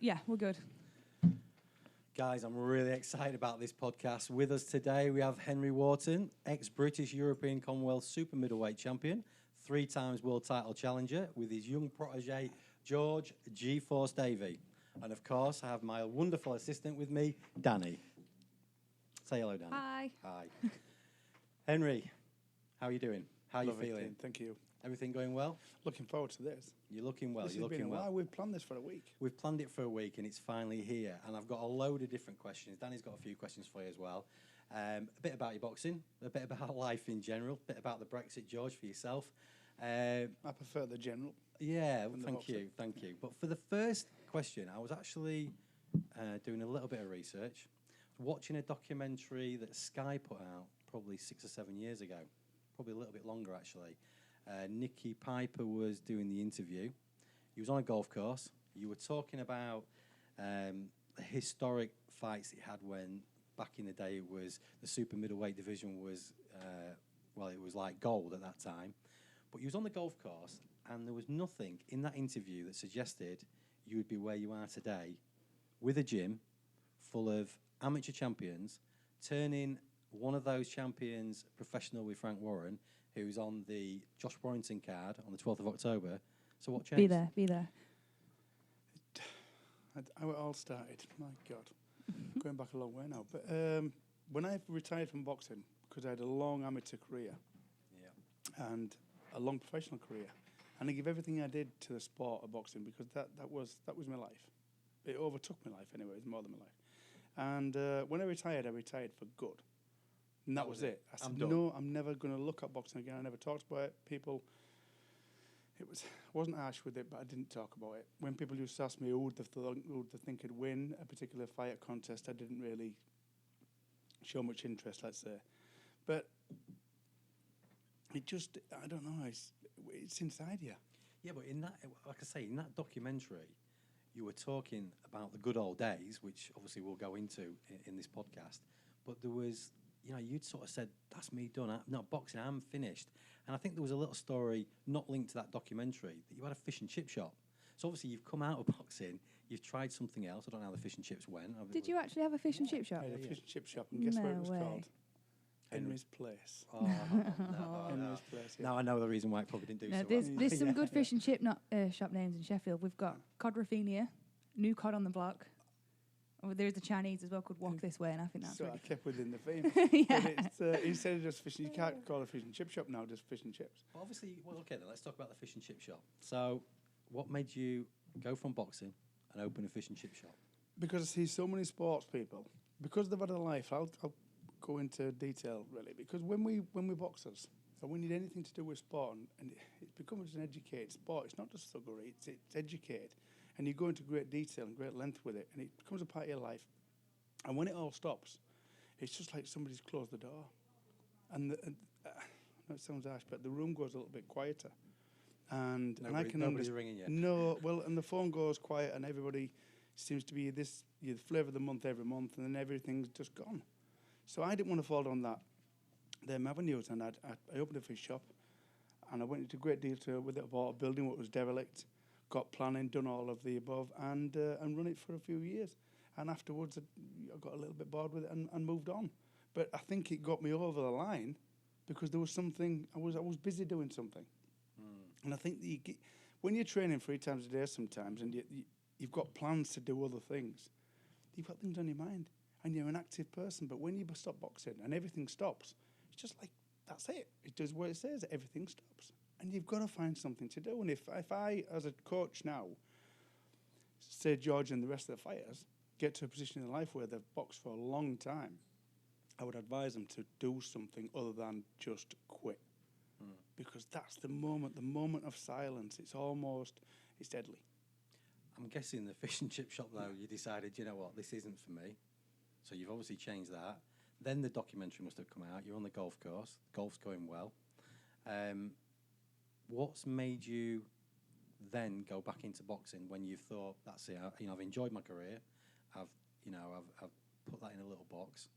Yeah, we're good. Guys, I'm really excited about this podcast. With us today, we have Henry Wharton, ex-British European Commonwealth Super-Middleweight Champion, 3 times World Title Challenger, with his young protege, George G-Force Davey. And of course, I have my wonderful assistant with me, Danny. Say hello, Danny. Hi. Hi. Henry, how are you doing? How are you feeling? Team. Thank you. Everything going well? Looking forward to this. You're looking well. This You're has been looking a well. while. We've planned this for a week. We've planned it for a week, and it's finally here. And I've got a load of different questions. Danny's got a few questions for you as well. A bit about your boxing, a bit about life in general, a bit about the Brexit, George, for yourself. I prefer the general. Yeah, thank you. But for the first question, I was actually doing a little bit of research, watching a documentary that Sky put out probably 6 or 7 years ago, probably a little bit longer actually. Nicky Piper was doing the interview. He was on a golf course. You were talking about the historic fights he had when, back in the day, it was the super middleweight division was, it was like gold at that time. But he was on the golf course, and there was nothing in that interview that suggested you would be where you are today, with a gym full of amateur champions, turning one of those champions professional with Frank Warren, who's on the Josh Warrington card on the 12th of October. So what changed? Be there. How it all started, my God. Going back a long way now. But when I retired from boxing, because I had a long amateur career and a long professional career, and I gave everything I did to the sport of boxing because that was my life. It overtook my life anyway, it was more than my life. And when I retired for good. And that was it. I said, no, I'm never going to look at boxing again. I never talked about it. People, I wasn't harsh with it, but I didn't talk about it. When people used to ask me who would they think would win a particular fight or contest, I didn't really show much interest, let's say. But it just, I don't know, it's inside you. Yeah, but in that, like I say, in that documentary, you were talking about the good old days, which obviously we'll go into in this podcast. But there was, you'd sort of said, that's me done. I'm not boxing, I'm finished. And I think there was a little story not linked to that documentary that you had a fish and chip shop. So obviously you've come out of boxing, you've tried something else. I don't know how the fish and chips went. Did you actually have a fish and chip shop? I had a fish and chip shop, and guess what it was called? Henry's Place. Oh, no. Place, yeah. Now I know the reason why it probably didn't do so well. There's some good fish and chip shop names in Sheffield. We've got Cod Raffinier, new cod on the block. Oh, there's a Chinese as well called Walk This Way, and I think that's I kept within the theme. Yeah. But it's, instead of just fish, you can't call it a fish and chip shop now, just fish and chips. Well, obviously, okay then, let's talk about the fish and chip shop. So, what made you go from boxing and open a fish and chip shop? Because I see so many sports people, because they've had a life, I'll go into detail really, because when we boxers, and we need anything to do with sport, and it becomes an educated sport, it's not just thuggery, it's educated. And you go into great detail and great length with it, and it becomes a part of your life. And when it all stops, it's just like somebody's closed the door. And I know it sounds harsh, but the room goes a little bit quieter. And I can nobody's ringing you. No, well, and the phone goes quiet, and everybody seems to be the flavour of the month every month, and then everything's just gone. So I didn't want to fall down them avenues, and I opened a fish shop, and I went into great detail with it. I bought a building what was derelict, got planning, done all of the above, and run it for a few years. And afterwards, I got a little bit bored with it and moved on. But I think it got me over the line because there was something, I was busy doing something. And I think that when you're training 3 times a day sometimes, and you've got plans to do other things, you've got things on your mind, and you're an active person. But when you stop boxing and everything stops, it's just like, that's it. It does what it says, everything stops. And you've got to find something to do. And if I, as a coach now, say George and the rest of the fighters, get to a position in life where they've boxed for a long time, I would advise them to do something other than just quit. Because that's the moment of silence. It's deadly. I'm guessing the fish and chip shop, though, you decided, you know what, this isn't for me. So you've obviously changed that. Then the documentary must have come out. You're on the golf course. Golf's going well. What's made you then go back into boxing when you thought, that's it, I've enjoyed my career, I've put that in a little box.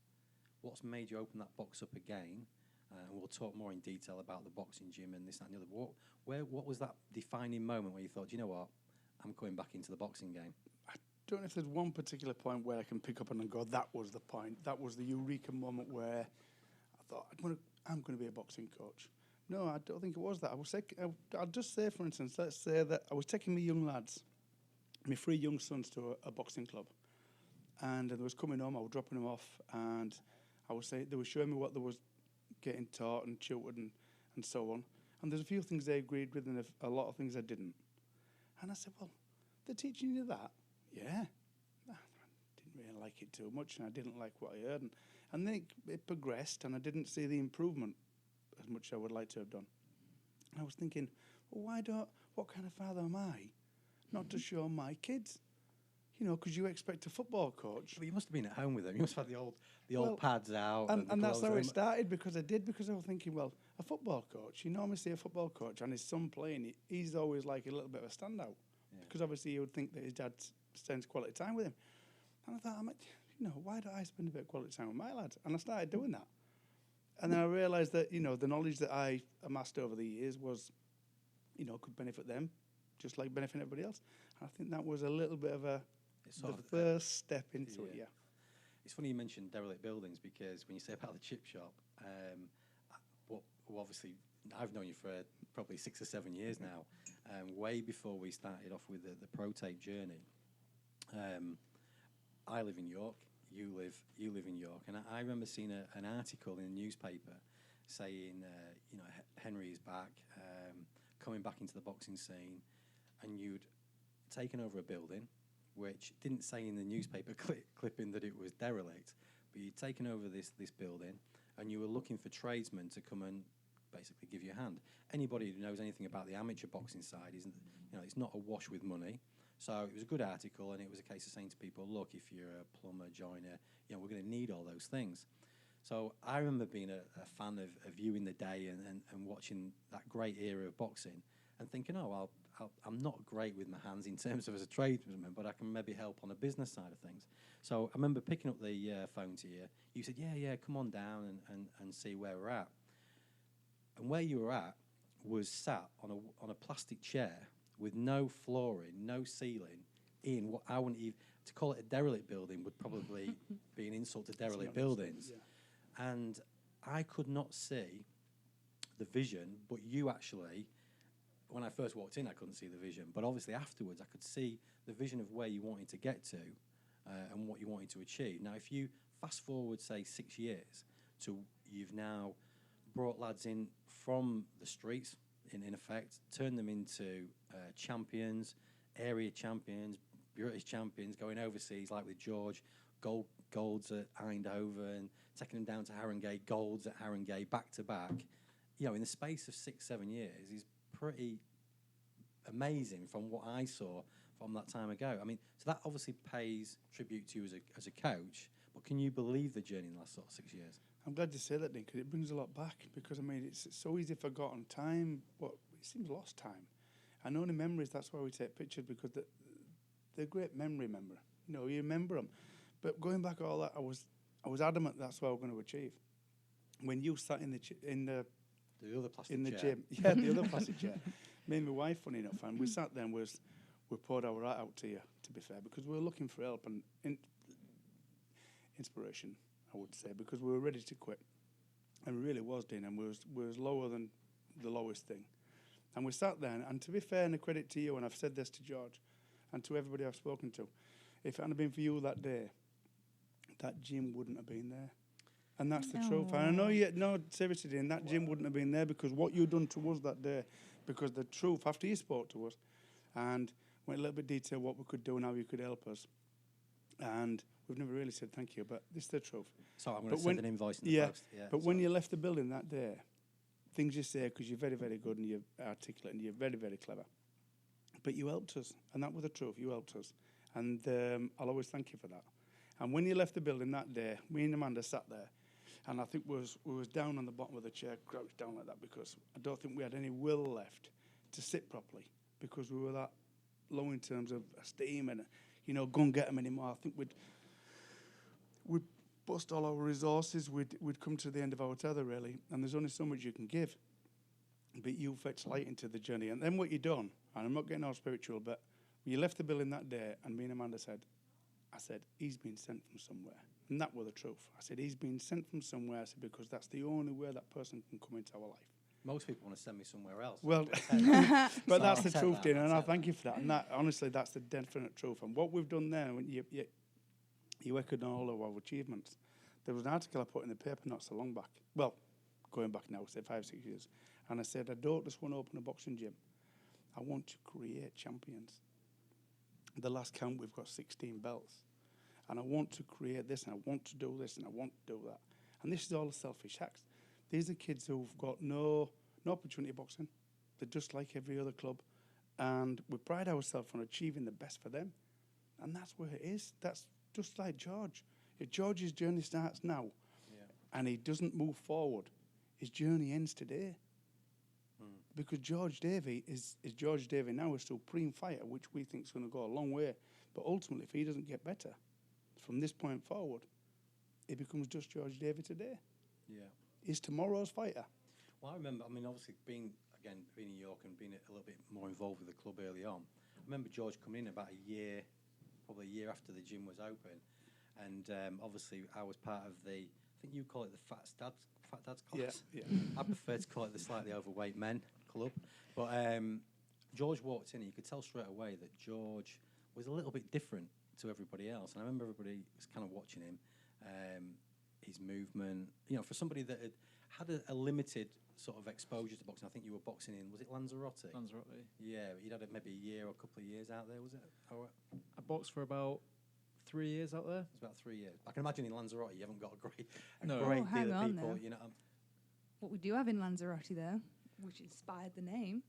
What's made you open that box up again? And we'll talk more in detail about the boxing gym and this, that, and the other. What was that defining moment where you thought, you know what, I'm going back into the boxing game? I don't know if there's one particular point where I can pick up and go, that was the point. That was the eureka moment where I thought, I'm going to be a boxing coach. No, I don't think it was that. I'll just say, for instance, let's say that I was taking my young lads, my 3 young sons, to a boxing club. And they was coming home, I was dropping them off, and I was saying, they were showing me what they was getting taught and tutored and so on. And there's a few things they agreed with and a lot of things I didn't. And I said, well, they're teaching you that? Yeah. I didn't really like it too much, and I didn't like what I heard. And then it progressed, and I didn't see the improvement as much as I would like to have done. And I was thinking, well, what kind of father am I not to show my kids? You know, because you expect a football coach. Well, you must have been at home with them. You must have had the old pads out. And that's how it started, because I was thinking, well, a football coach, you normally see a football coach and his son playing, he's always like a little bit of a standout. Yeah. Because obviously you would think that his dad spends quality time with him. And I thought, why don't I spend a bit of quality time with my lads? And I started doing that. And then I realised that, the knowledge that I amassed over the years was, could benefit them, just like benefiting everybody else. And I think that was a little bit of the first step into it, yeah. It's funny you mentioned derelict buildings, because when you say about the chip shop, obviously I've known you for probably 6 or 7 years now, way before we started off with the protege journey. I live in York, you live in York, and I remember seeing an article in a newspaper saying, Henry is back, coming back into the boxing scene, and you'd taken over a building, which didn't say in the newspaper clipping that it was derelict, but you'd taken over this building, and you were looking for tradesmen to come and basically give you a hand. Anybody who knows anything about the amateur boxing side it's not awash with money. So it was a good article, and it was a case of saying to people, look, if you're a plumber, joiner, we're going to need all those things. So I remember being a fan of you in the day and watching that great era of boxing and thinking, I'm not great with my hands in terms of as a tradesman, but I can maybe help on the business side of things. So I remember picking up the phone to you. You said, yeah, come on down and see where we're at. And where you were at was sat on a plastic chair with no flooring, no ceiling, in what I wouldn't even, to call it a derelict building would probably be an insult to derelict buildings. Yeah. And I could not see the vision, but you actually, when I first walked in, I couldn't see the vision. But obviously afterwards, I could see the vision of where you wanted to get to and what you wanted to achieve. Now, if you fast forward, say, 6 years, to you've now brought lads in from the streets, in effect, turned them into champions, area champions, British champions, going overseas, like with George, golds at Eindhoven, taking them down to Haringey, golds at Haringey, back to back. In the space of 6-7 years is pretty amazing from what I saw from that time ago. I mean, so that obviously pays tribute to you as a coach, but can you believe the journey in the last sort of 6 years? I'm glad you say that, Nick, because it brings a lot back, because, it's so easy forgotten time, but it seems lost time. And only memories, that's why we take pictures, because they're great memory. You remember them. But going back all that, I was adamant that's what I was going to achieve. When you sat in the other plastic in the chair. gym, yeah, the other plastic chair. Me and my wife, funny enough, and we sat there and we poured our heart out to you, to be fair, because we were looking for help and inspiration, I would say, because we were ready to quit. And we really was, Dean, and we was lower than the lowest thing. And we sat there, and to be fair and a credit to you, and I've said this to George and to everybody I've spoken to, if it hadn't been for you that day, that gym wouldn't have been there. And that's the truth. And I know seriously, Dean, that gym wouldn't have been there because what you done to us that day, because the truth, after you spoke to us, and went a little bit detail what we could do and how you could help us, and we've never really said thank you, but this is the truth. So I'm going to send an invoice in the post. Yeah, but when you left the building that day, things you say, because you're very, very good and you're articulate and you're very, very clever, but you helped us, and that was the truth. You helped us, and I'll always thank you for that. And when you left the building that day, me and Amanda sat there, and I think we was down on the bottom of the chair, crouched down like that, because I don't think we had any will left to sit properly, because we were that low in terms of esteem and, go and get them anymore. I think we'd bust all our resources. We'd come to the end of our tether, really, and there's only so much you can give. But you fetch light into the journey. And then what you done, and I'm not getting all spiritual, but you left the building that day, and me and Amanda said, I said, he's been sent from somewhere. And that was the truth. I said, he's been sent from somewhere. I said, because that's the only way that person can come into our life. Most people want to send me somewhere else. Well, but that's the truth, Dean, and I thank you for that. And that, honestly, that's the definite truth. And what we've done there, when you echoed on all of our achievements, there was an article I put in the paper not so long back. Well, going back now, say 5, 6 years. And I said, I don't just want to open a boxing gym. I want to create champions. The last count, we've got 16 belts. And I want to create this, and I want to do this, and I want to do that. And this is all selfish acts. These are kids who've got no opportunity boxing. They're just like every other club. And we pride ourselves on achieving the best for them. And that's where it is. That's just like George. If George's journey starts now, and he doesn't move forward, his journey ends today. Because George Davey is George Davey now, a supreme fighter, which we think is going to go a long way. But ultimately, if he doesn't get better from this point forward, it becomes just George Davey today. Yeah. Is tomorrow's fighter. Well, I remember, obviously being in York and being a little bit more involved with the club early on, I remember George coming in about probably a year after the gym was open. And obviously I was part of I think you call it the Fat Dads class. Yeah. I prefer to call it the slightly overweight men club. But George walked in and you could tell straight away that George was a little bit different to everybody else. And I remember everybody was kind of watching him. His movement, for somebody that had a limited sort of exposure to boxing. I think you were boxing in, was it Lanzarote? Lanzarote. Yeah, you'd had maybe a year or a couple of years out there, was it? I boxed for about 3 years out there. It's about 3 years. I can imagine in Lanzarote you haven't got a great hang deal of on people. there. What we do have in Lanzarote there, which inspired the name.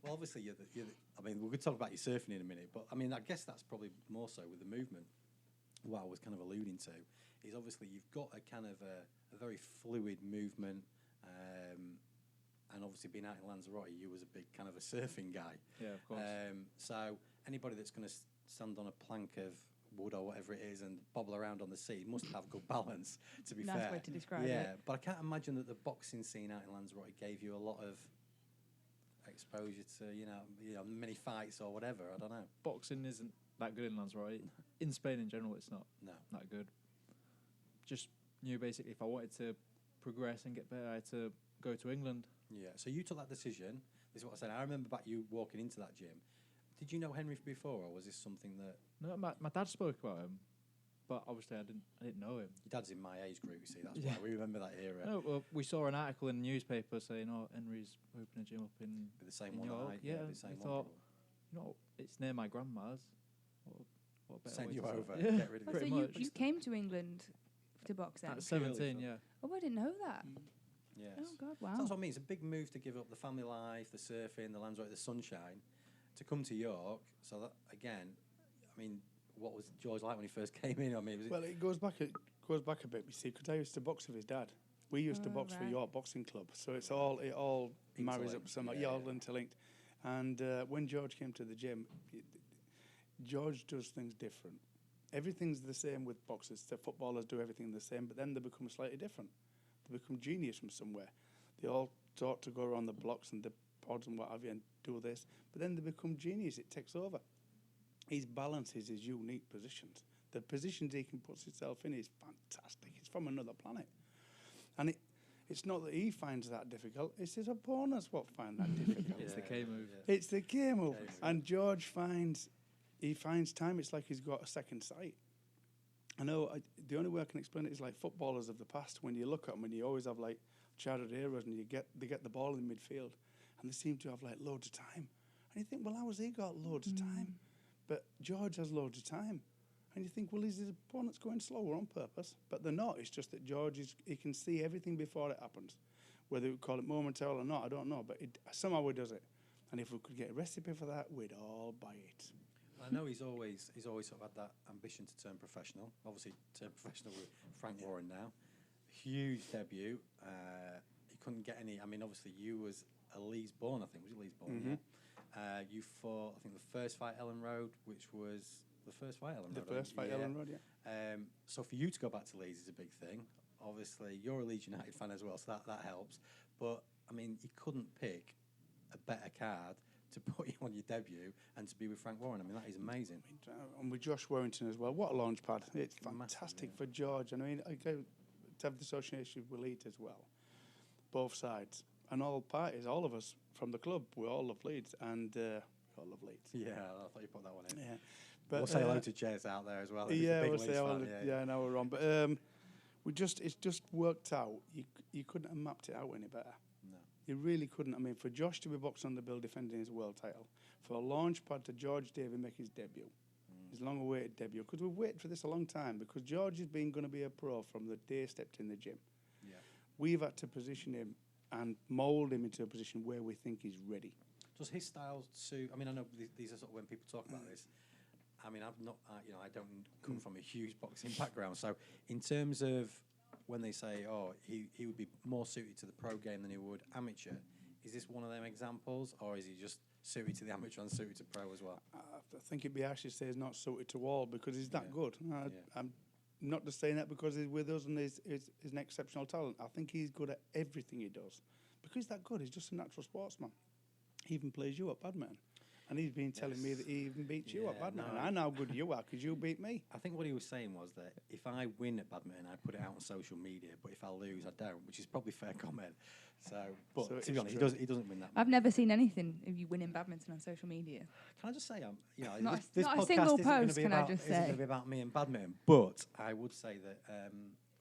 Well, obviously, we could talk about your surfing in a minute, but I guess that's probably more so with the movement. What I was kind of alluding to is obviously you've got a kind of a very fluid movement, and obviously being out in Lanzarote, you was a big kind of a surfing guy. Yeah, of course. So anybody that's going to stand on a plank of wood or whatever it is and bobble around on the sea must have good balance, to be fair. Nice way to describe it. Yeah, but I can't imagine that the boxing scene out in Lanzarote gave you a lot of exposure to, many fights or whatever. I don't know. Boxing isn't that good in Lanzarote. In Spain in general, it's not that good. Just knew basically if I wanted to progress and get better, I had to go to England. Yeah, so you took that decision. This is what I said. I remember back you walking into that gym. Did you know Henry before, or was this something that... No, my dad spoke about him, but obviously I didn't know him. Your dad's in my age group, you see. That's why we remember that era. No, well, we saw an article in the newspaper saying, Henry's opening a gym up in Be the same in one York. I Yeah, the same I one. thought, it's near my grandma's. What better Send way you to over, say it? get rid of Oh, it. so Pretty you much. came to England to box then? At 17, Purely yeah. Oh, I didn't know that. Yes. Oh, God, So wow. that's what I mean. It's a big move to give up the family life, the surfing, the Lanzarote, the sunshine, to come to York. So that, again, what was George like when he first came in? It goes back a bit, you see, because I used to box with his dad. We used to box for right. York Boxing Club, so it all marries up somehow, all interlinked. And when George came to the gym, George does things different. Everything's the same with boxers. The footballers do everything the same, but then they become slightly different. They become genius from somewhere. They all taught to go around the blocks and the pods and what have you and do this, but then they become genius. It takes over. His balances his unique positions. The positions he can put himself in is fantastic. It's from another planet. And it's not that he finds that difficult, it's his opponents what find that difficult. It's the K move. Yeah. It's the K move. And George finds time. It's like he's got a second sight. I know the only way I can explain it is like footballers of the past. When you look at them and you always have like childhood heroes and they get the ball in midfield and they seem to have like loads of time. And you think, well, how has he got loads of time? But George has loads of time. And you think, well, is his opponent's going slower on purpose? But they're not. It's just that George, he can see everything before it happens. Whether we call it momentary or not, I don't know. But somehow he does it. And if we could get a recipe for that, we'd all buy it. I know he's always sort of had that ambition to turn professional. Obviously, turn professional with Frank Warren now. Huge debut. He couldn't get any. Obviously, you was a Leeds born, I think. Was you Leeds born? Mm-hmm. Yeah. You fought, I think, the first fight Ellen Road, which was the first fight Ellen Road. The first fight Ellen Road, yeah. So for you to go back to Leeds is a big thing. Obviously, you're a Leeds United fan as well, so that helps. But, you couldn't pick a better card to put you on your debut and to be with Frank Warren. I mean, that is amazing. And with Josh Warrington as well. What a launch pad. It's Massive, fantastic yeah. for George. And I mean, I go to have the association with Leeds as well. Both sides. And all parties, all of us from the club, we all love Leeds. And we all love Leeds. Yeah, I thought you put that one in. Yeah. But we'll say hello to Jez out there as well. He's a Yeah, big we'll Leeds say fan, yeah, now we're on. But it's just worked out. You couldn't have mapped it out any better. No. You really couldn't. I mean, for Josh to be boxing on the bill defending his world title, for a launch pad to George Davey make his debut, his long-awaited debut, because we've waited for this a long time, because George has been going to be a pro from the day he stepped in the gym. Yeah. We've had to position him and mould him into a position where we think he's ready. Does his style suit? I mean, I know these are sort of when people talk about this. I mean, I'm not, I don't come from a huge boxing background. So, in terms of when they say, oh, he would be more suited to the pro game than he would amateur, is this one of them examples, or is he just suited to the amateur and suited to pro as well? I think it'd be actually say he's not suited to all because he's that good. Yeah. I'm not just saying that because he's with us and he's an exceptional talent. I think he's good at everything he does. Because he's that good, he's just a natural sportsman. He even plays you at badminton. And he's been telling me that he even beats you at badminton. No. I know how good you are because you beat me. I think what he was saying was that if I win at badminton, I put it out on social media, but if I lose, I don't, which is probably fair comment. So, but So to be honest, he doesn't win that much. I've never seen anything of you winning badminton on social media. Can I just say, Not this a podcast single isn't gonna post, be can I about, just isn't say. going to be about me and badminton, but I would say that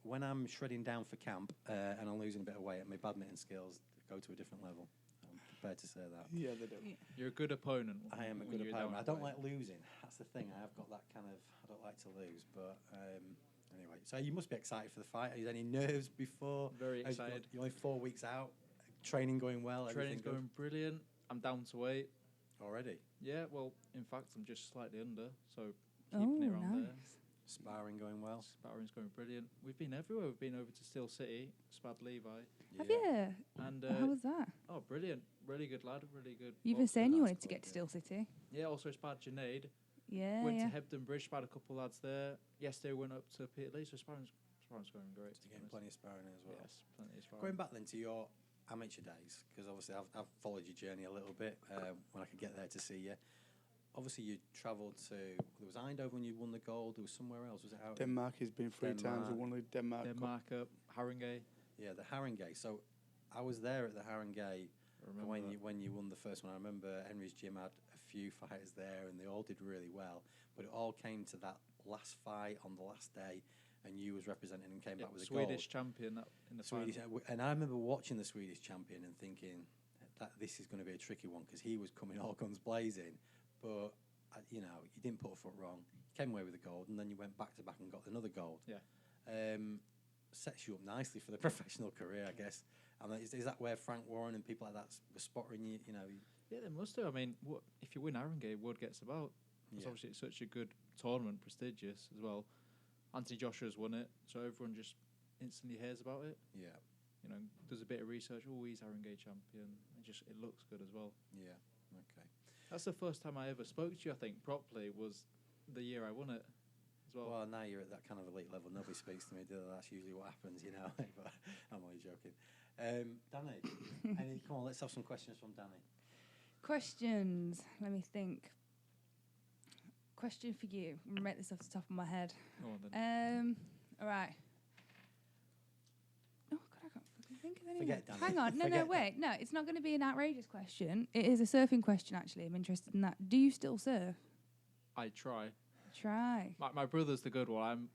when I'm shredding down for camp and I'm losing a bit of weight, my badminton skills go to a different level. I'm prepared to say that. Yeah, they do. Yeah. You're a good opponent. I am a when good you're opponent. down I don't that like losing. That's the thing. I have got that kind of. I don't like to lose, but anyway. So you must be excited for the fight. Are there any nerves before? way. Very excited. You're only 4 weeks out. Training going well. Training's going brilliant. I'm down to weight. already. Yeah, well, in fact, I'm just slightly under, so Oh, keeping it around there. nice. Sparring going well. Sparring's going brilliant. We've been everywhere. We've been over to Steel City, Spad Levi, Have you? and How was that? oh, brilliant! Really good lad, really good. You've been boxer. saying you that's wanted to good, get to yeah. Steel City. Yeah, also Spad Junaid. Yeah, Went yeah. to Hebden Bridge, spad a couple lads there. Yesterday we went up to Peterlee, so sparring's going great. So you're getting plenty of sparring as well. Yes, plenty of sparring. Going back then to your amateur days, because obviously I've followed your journey a little bit when I could get there to see you. Obviously you travelled to, there was Eindhoven when you won the gold, there was somewhere else, was it out? Denmark, he's been three times and Denmark. won the Denmark. Cup. Denmark up, Haringey. Yeah, the Haringey. So I was there at the Haringey I remember when that. you won the first one. I remember Henry's gym had a few fighters there and they all did really well, but it all came to that last fight on the last day and you was representing and came back with a Swedish gold. champion in the Swedish, final. and I remember watching the Swedish champion and thinking that this is going to be a tricky one because he was coming all guns blazing, but you didn't put a foot wrong. Came away with the gold, and then you went back to back and got another gold. Yeah. Sets you up nicely for the professional career, I guess. And is that where Frank Warren and people like that were spotting you? You know. Yeah, they must do. I mean, if you win Haringey, word gets about. Because Yeah. obviously it's such a good tournament, prestigious as well. Anthony Joshua's won it, so everyone just instantly hears about it. Yeah. You know, does a bit of research. Oh, he's Haringey champion. It looks good as well. Yeah. Okay. That's the first time I ever spoke to you, I think, properly, was the year I won it as well. Well, now you're at that kind of elite level. Nobody speaks to me. That's usually what happens, you know. But I'm only joking. Danny, come on, let's have some questions from Danny. Questions. Let me think. Question for you. I'm gonna make this off the top of my head. Go on then. All right. Oh God, I can't fucking think of anything. Forget Danny. Hang on. No, Forget wait. No, it's not going to be an outrageous question. It is a surfing question. Actually, I'm interested in that. Do you still surf? I try. Try. My brother's the good one.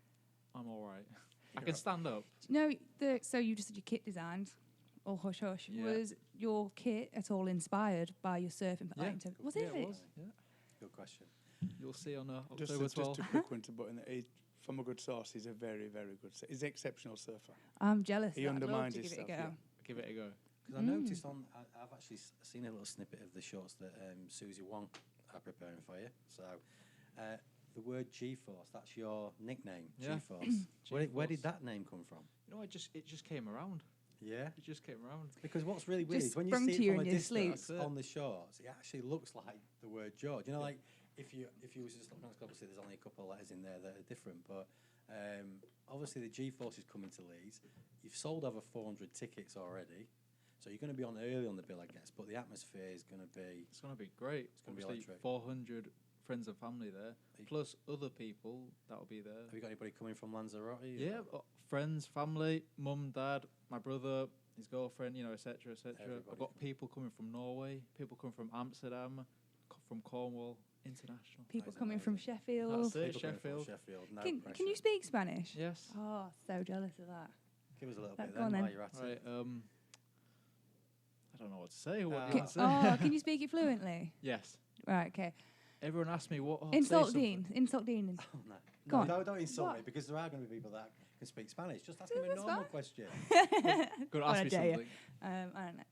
I'm all right. I can stand up. No, so you just said your kit designed, all hush hush. Yeah. Was your kit at all inspired by your surfing? Yeah. Was Yeah, it? it was. Yeah. Good question. You'll see on Just October a 12th. quick one to put in there. From a good source, he's a very, very good surfer. He's an exceptional surfer. I'm jealous. He I'd love undermines to give it a himself, go. Give it a go. Because I noticed I've actually seen a little snippet of the shorts that Susie Wong are preparing for you. So the word G-Force, that's your nickname, Yeah. G-Force. Where did G-Force. that name come from? You know, it just came around. Yeah. It just came around. Because what's really weird Just is when you sprung see to it you from a in your distance sleep. on the shorts, it actually looks like the word George. You know, like if you was just looking, obviously there's only a couple of letters in there that are different, but obviously the G-Force is coming to Leeds. You've sold over 400 tickets already. So you're going to be on early on the bill, I guess, but the atmosphere is going to be... It's going to be great. It's going to be Obviously, electric. 400 friends and family there, plus other people that will be there. Have you got anybody coming from Lanzarote? Yeah, friends, family, mum, dad, my brother, his girlfriend, etc., etc. I've got people coming from Norway, people coming from Amsterdam, from Cornwall, international. People coming from Sheffield. That's it, People coming from Sheffield. Sheffield. No Can pressure. you speak Spanish? Yes. Oh, so jealous of that. Give us a little Go bit on then then. while you're at Right, it. I don't know what to say. What do you Can, want to say? can you speak it fluently? Yes. Right, okay. Everyone asks me what. Insult Dean. Insult Dean. Oh, no. Go No, on. don't insult What? me, because there are going to be people that can speak Spanish. Just ask him a That's normal fine. question. Go Go on, ask I me dare you. something. I don't know.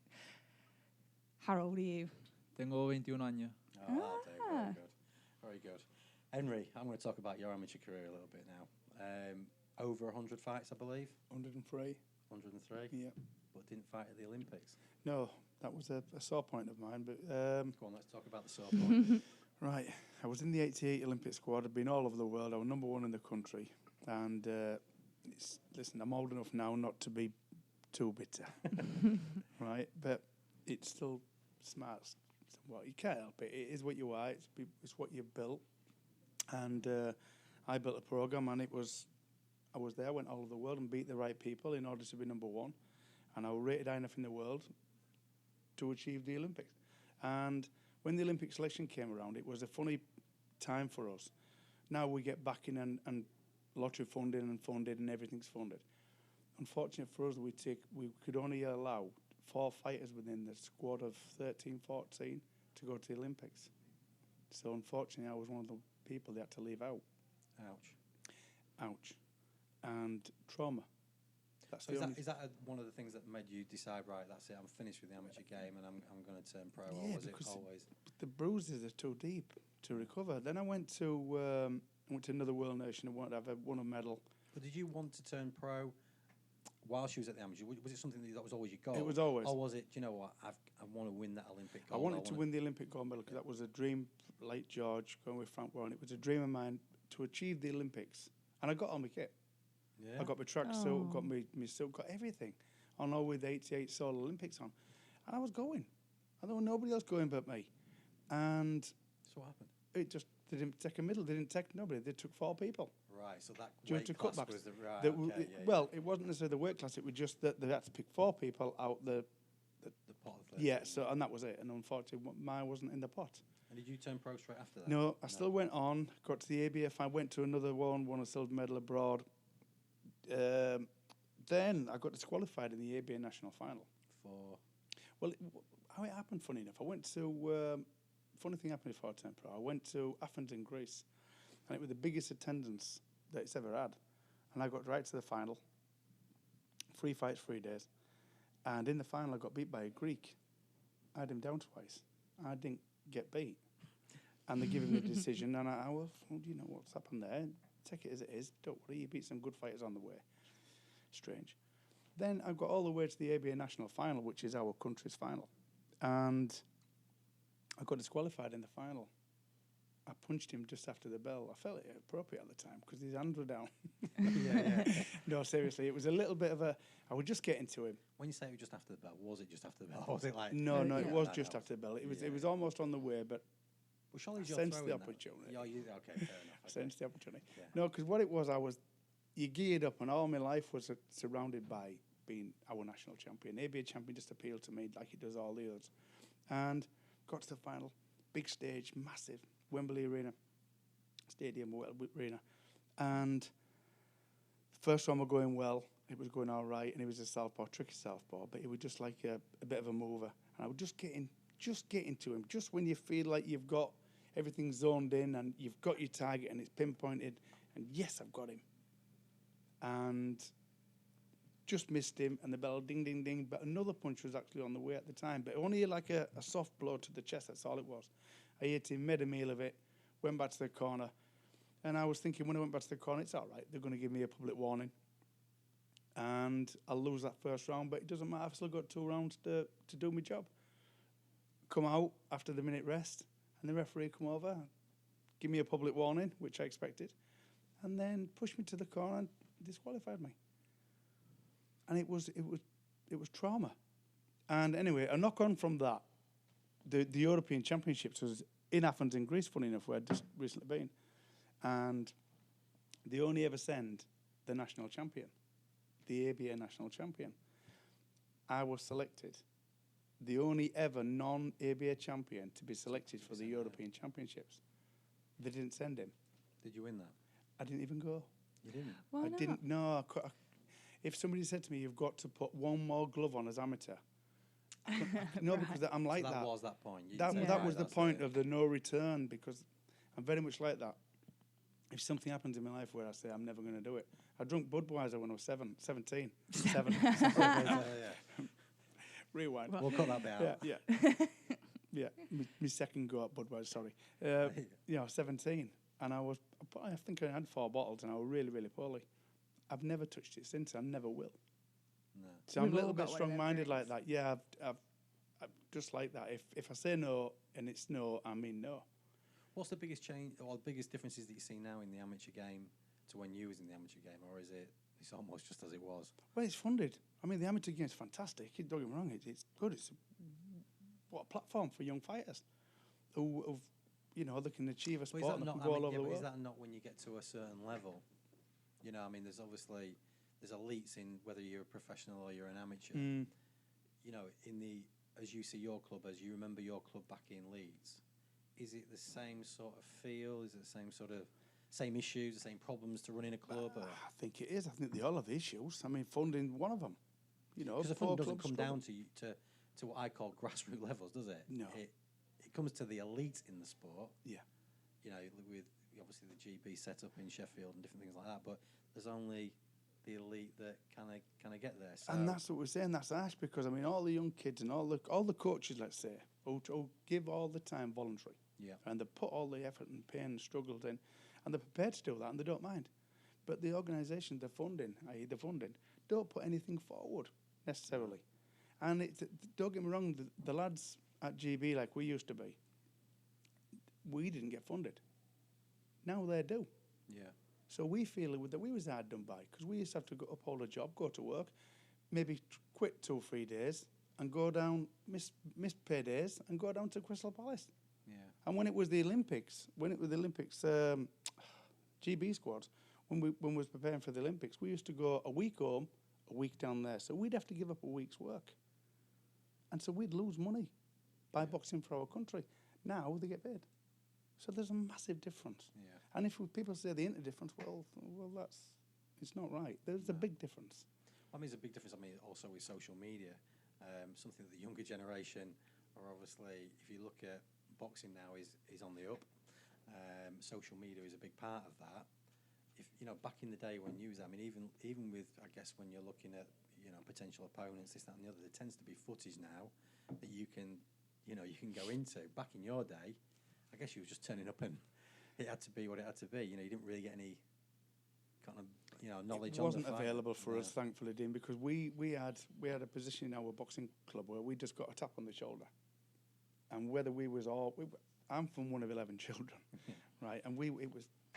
How old are you? Tengo 21 años. Oh, that'll do. Ah. Very good. Very good. Henry, I'm going to talk about your amateur career a little bit now. Over 100 fights, I believe. 103. 103. Yeah. But didn't fight at the Olympics. No, that was a sore point of mine. But Go on, let's talk about the sore point. right, I was in the '88 Olympic squad. I'd been all over the world. I was number 1 in the country. And listen, I'm old enough now not to be too bitter, right? But it's still smart. Well, you can't help it. It is what you are. It's what you've built. And I built a program, and I was there. I went all over the world and beat the right people in order to be number 1. And I was rated high enough in the world to achieve the Olympics. And when the Olympic selection came around, it was a funny time for us. Now we get backing and lottery funding and everything's funded. Unfortunately for us, we could only allow 4 fighters within the squad of 13, 14 to go to the Olympics. So unfortunately, I was one of the people they had to leave out. Ouch. And trauma. So is that one of the things that made you decide, right, that's it, I'm finished with the amateur game and I'm going to turn pro? Yeah, or was it because always... the bruises are too deep to recover. Then I went to another world nation and won a medal. But did you want to turn pro while she was at the amateur? Was it something that was always your goal? It was always. Or was it, do you know what, I want to win that Olympic gold? I wanted to win the Olympic gold medal because that was a dream, like George, going with Frank Warren. It was a dream of mine to achieve the Olympics. And I got all my kit. Yeah. I got my tracksuit, got my suit, got everything. On all with the 88 Seoul Olympics on. And I was going. And there was nobody else going but me. And So what happened? it just, they didn't take a middle, they didn't take nobody, they took 4 people. Right, so that Due weight to class cutbacks. was the... Right, That okay, well, it wasn't necessarily the weight class, it was just that they had to pick 4 people out the the pot of 13. yeah, so, and that was it. And unfortunately, mine wasn't in the pot. And did you turn pro straight after that? No, I still went on, got to the ABF, I went to another one, won a silver medal abroad. Then I got disqualified in the ABA national final. For... Well, how it happened, funny enough, I went to, funny thing happened before I turned pro. I went to Athens in Greece, and it was the biggest attendance that it's ever had. And I got right to the final, 3 fights, 3 days. And in the final, I got beat by a Greek. I had him down twice. I didn't get beat. And they give him the decision, and I well, you know what's happened there. Take it as it is. Don't worry, you beat some good fighters on the way. Strange. Then I got all the way to the ABA national final, which is our country's final. And I got disqualified in the final. I punched him just after the bell. I felt it appropriate at the time because his hands were down. yeah. No, seriously, it was a little bit of a... I was just getting to him. When you say it was just after the bell, was it just after the bell? Or was it like... No, it Yeah, was that just helps. after the bell. It Yeah. was almost on the way, but Well, surely I you're sensed throwing the that. opportunity. Yeah, okay, fair enough. I sensed the opportunity. Yeah. No, because what it was, you geared up, and all my life was surrounded by being our national champion. ABA champion just appealed to me like it does all the others. And got to the final, big stage, massive, Wembley Arena, Stadium Arena. And the first one was going well, it was going all right, and it was a southpaw, tricky southpaw, but it was just like a bit of a mover. And I was just getting to him, just when you feel like you've got everything zoned in and you've got your target and it's pinpointed, and yes, I've got him. And just missed him, and the bell ding, ding, ding. But another punch was actually on the way at the time, but only like a soft blow to the chest, that's all it was. I hit him, made a meal of it, went back to the corner, and I was thinking when I went back to the corner, it's all right, they're going to give me a public warning. And I'll lose that first round, but it doesn't matter, I've still got 2 rounds to do my job. Come out after the minute rest, and the referee come over, give me a public warning, which I expected, and then pushed me to the corner and disqualified me. And it was trauma. And anyway, a knock on from that, the European Championships was in Athens in Greece, funny enough, where I'd just recently been. And they only ever send the national champion, the ABA national champion. I was selected, the only ever non-ABA champion to be selected for the European Championships. They didn't send him. Did you win that? I didn't even go. You didn't? Why I not? didn't. No. If somebody said to me, "You've got to put one more glove on as amateur," no, because I'm like So that. that was that point. You That, said, that right, was the that's point it. of the no return, because I'm very much like that. If something happens in my life where I say I'm never going to do it, I drunk Budweiser when I was 17. Yeah. Rewind. Right. We'll cut that bit out. Yeah. Yeah. My second go at Budweiser, sorry. I was 17, and I think I had 4 bottles, and I was really, really poorly. I've never touched it since. I never will. No. So I'm We've a little all bit got one of them strong-minded like drinks. that. Yeah, I'm just like that. If I say no and it's no, I mean no. What's the biggest change or the biggest differences that you see now in the amateur game to when you was in the amateur game, or is it's almost just as it was? Well, it's funded. I mean, the amateur game's fantastic. Don't get me wrong, it's good. It's what a platform for young fighters who they can achieve a sport and they can go all over the Is world. that not when you get to a certain level? You know, I mean, there's elites in whether you're a professional or you're an amateur. Mm. You know, as you see your club, as you remember your club back in Leeds, is it the same sort of feel? Is it the same issues, the same problems to running a club? I think it is. I think they all have issues. I mean, funding one of them. Because the four fund doesn't clubs come struggle. down to what I call grassroots levels, does it? No. It comes to the elite in the sport. Yeah. You know, with obviously the GB set up in Sheffield and different things like that, but there's only the elite that kind of get there. So And that's what we're saying. That's harsh, because I mean, all the young kids and all the coaches, let's say, who give all the time voluntary, yeah, and they put all the effort and pain and struggles in, and they're prepared to do that, and they don't mind. But the organisation, the funding, don't put anything forward necessarily. And don't get me wrong, the lads at GB, like we used to be, we didn't get funded. Now they do. yeah, So we feel that we was hard done by, because we used to have to go uphold a job, go to work, maybe quit 2 or 3 days, and go down, miss pay days, and go down to Crystal Palace. yeah, And when it was the Olympics, GB squads, when we was preparing for the Olympics, we used to go a week home, a week down there. So we'd have to give up a week's work. And so we'd lose money by boxing for our country. Now they get paid. So there's a massive difference. yeah. And if people say the inter difference, well, it's not right. There's a big difference. I mean, there's a big difference. I mean, also with social media, something that the younger generation are obviously. If you look at boxing now, is on the up. Social media is a big part of that. If back in the day when you was, I mean, even with, I guess, when you're looking at potential opponents, this, that, and the other, there tends to be footage now that you can go into. Back in your day, I guess you were just turning up and it had to be what it had to be. You didn't really get any kind of knowledge. It wasn't on the fight. available for No. us, thankfully, Dean, because we had a position in our boxing club where we just got a tap on the shoulder, and whether I'm from one of 11 children, right, and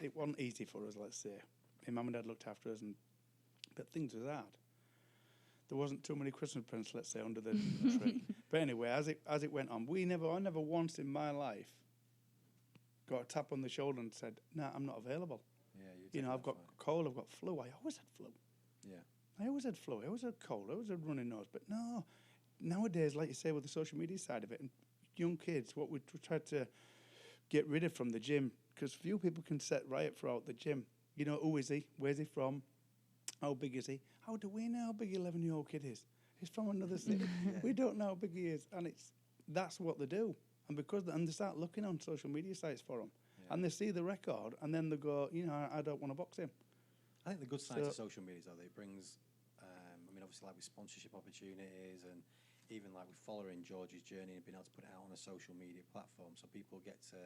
it wasn't easy for us. Let's say, my mum and dad looked after us, but things was hard. There wasn't too many Christmas presents, let's say, under the tree. But anyway, as it went on, I never once in my life got a tap on the shoulder and said, "Nah, I'm not available." Yeah, I've got cold, I've got flu. I always had flu. Yeah, I always had flu. I always had cold. I always had runny nose. But no, nowadays, like you say, with the social media side of it, and young kids, what we tried to get rid of from the gym, because few people can set right throughout the gym. Who is he? Where's he from? How big is he? How do we know how big 11-year-old kid is? He's from another city. We don't know how big he is, and that's what they do. And they start looking on social media sites for him, and they see the record, and then they go, I don't want to box him. I think the good side to social media is though that it brings, obviously like with sponsorship opportunities and even like with following George's journey and being able to put it out on a social media platform, so people get to,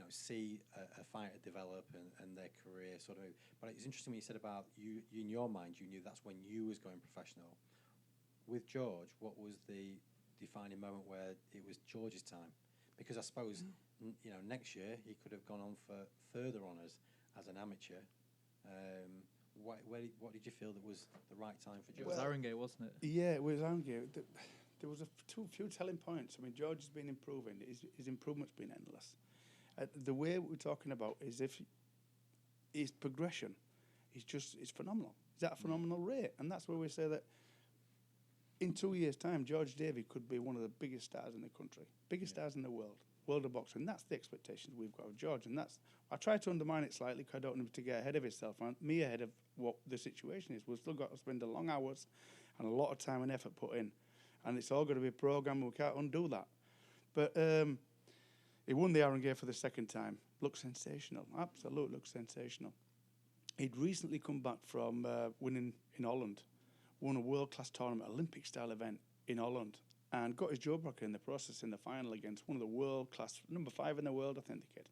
see a fighter develop and their career sort of. But it's interesting what you said about you in your mind, you knew that's when you was going professional. With George, what was the defining moment where it was George's time? Because I suppose, next year he could have gone on for further honours as an amateur. What did you feel that was the right time for It George? was Arengay, wasn't it? Yeah, it was Arengay. There was a few telling points. I mean, George has been improving. His improvement's been endless. The way we're talking about is if his progression is phenomenal. He's at a phenomenal rate, and that's where we say that in 2 years' time, George Davey could be one of the biggest stars in the country, biggest stars in the world of boxing. That's the expectations we've got of George, and I try to undermine it slightly because I don't want him to get ahead of himself and me ahead of what the situation is. We've still got to spend the long hours and a lot of time and effort put in, and it's all got to be programmed. We can't undo that. But he won the Arengay for the second time. Looked sensational, absolutely looked sensational. He'd recently come back from winning in Holland, won a world-class tournament, Olympic-style event in Holland, and got his jaw broken in the process in the final against one of the world-class, number 5 in the world, I think the kid.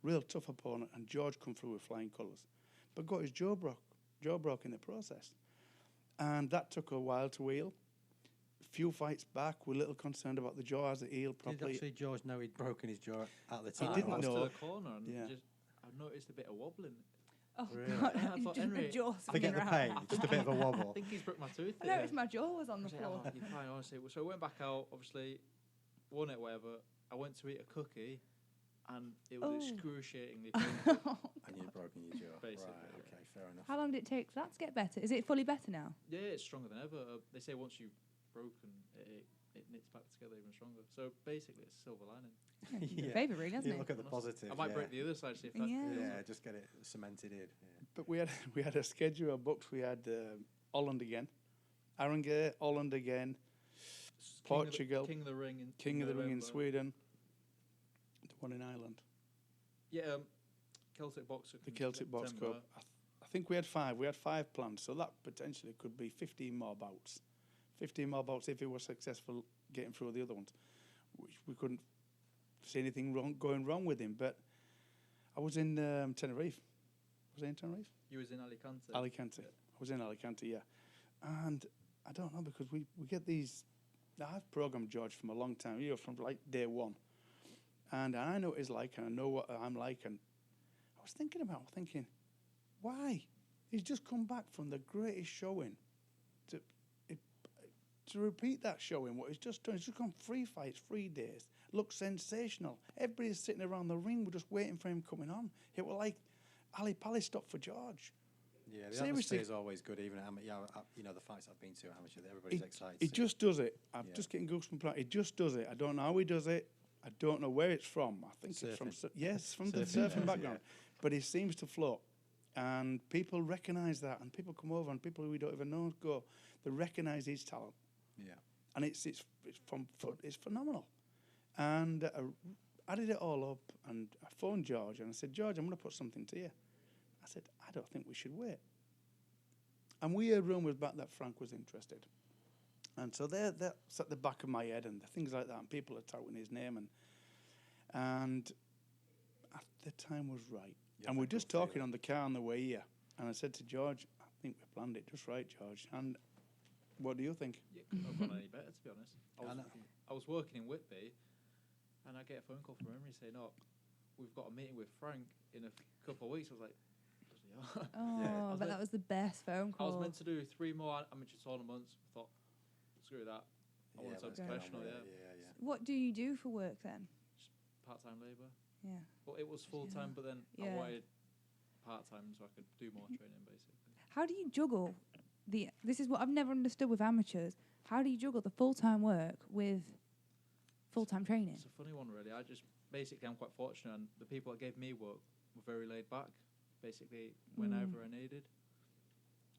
Real tough opponent, and George come through with flying colours, but got his jaw broke in the process. And that took a while to heal. Few fights back, we're a little concerned about the jaw as it healed properly. Did actually George know he'd broken his jaw at the time? didn't I was know. to the corner and Yeah. I noticed a bit of wobbling. Oh, Really? God. Yeah, I thought, Just Henry, my jaw Forget the swinging pain, around. just a bit of a I wobble. think he's broke my tooth. I noticed my jaw was on the I was like, floor. "Oh, you're fine, honestly." So I went back out, obviously, won it, whatever. I went to eat a cookie, and it was Oh. excruciatingly painful. And you'd broken your jaw. Basically, Right, yeah. okay, fair enough. How long did it take for that to get better? Is it fully better now? Yeah, it's stronger than ever. They say once you've broken, it knits back together even stronger. So basically, it's a silver lining. Yeah. Favour, really, hasn't You it? look at the positive. I might yeah. break the other side, see if that Yeah. heals Yeah, up. just get it cemented in. Yeah. But we had a schedule of books. We had Holland again, Arengay, Holland again, Portugal, King of the Ring in November. Sweden, the one in Ireland, Yeah, Celtic Box. the Celtic Box September. Cup. I think we had 5. We had 5 planned, so that potentially could be 15 more bouts. 15 more bouts if he was successful getting through the other ones, which we couldn't see anything going wrong with him. But I was in Tenerife. Was I in Tenerife? You was in Alicante. Alicante. I was in Alicante, yeah. And I don't know, because we get these... I've programmed George from a long time, from like day one. And I know what he's like, and I know what I'm like. And I was thinking, why? He's just come back from the greatest showing. To repeat that showing, what he's just done, he's just gone 3 fights, 3 days. Looks sensational. Everybody's sitting around the ring, we're just waiting for him coming on. It was like Ali Pali stop for George. Yeah, the Seriously. atmosphere is always good, even at the fights I've been to at amateur, everybody's excited. He just does it. I'm Yeah. just getting goosebumps. He just does it. I don't know how he does it. I don't know where it's from. I think it's from Surfing. from the Surfing surfing days, background. But he seems to float, and people recognise that, and people come over, and people who we don't even know go. They recognise his talent, Yeah. and it's phenomenal. And I added it all up, and I phoned George, and I said, George, I'm going to put something to you. I said, I don't think we should wait. And we heard rumours back that Frank was interested. And so that's at the back of my head and things like that, and people are touting his name, and the time was right. Yeah, and we're that just good talking feeling. on the car on the way here, and I said to George, I think we planned it just right, George. And what do you think? Yeah, couldn't have gone any better, to be honest. I know. I was working in Whitby, and I get a phone call from Henry saying, "Oh, we've got a meeting with Frank in a couple of weeks." I was like, "Bloody hell." Oh, Yeah. I bet that was the best phone I call. was meant to do 3 more amateur tournaments. I thought, screw that. I want to let's go get on professional, with yeah. it, yeah. What do you do for work then? Just part-time labour. Yeah. Well, it was full-time, but then I Yeah. wanted part-time so I could do more training, basically. How do you juggle this is what I've never understood with amateurs. How do you juggle the full-time work with full-time training? It's a funny one, really. I'm quite fortunate, and the people that gave me work were very laid back, basically, whenever I needed.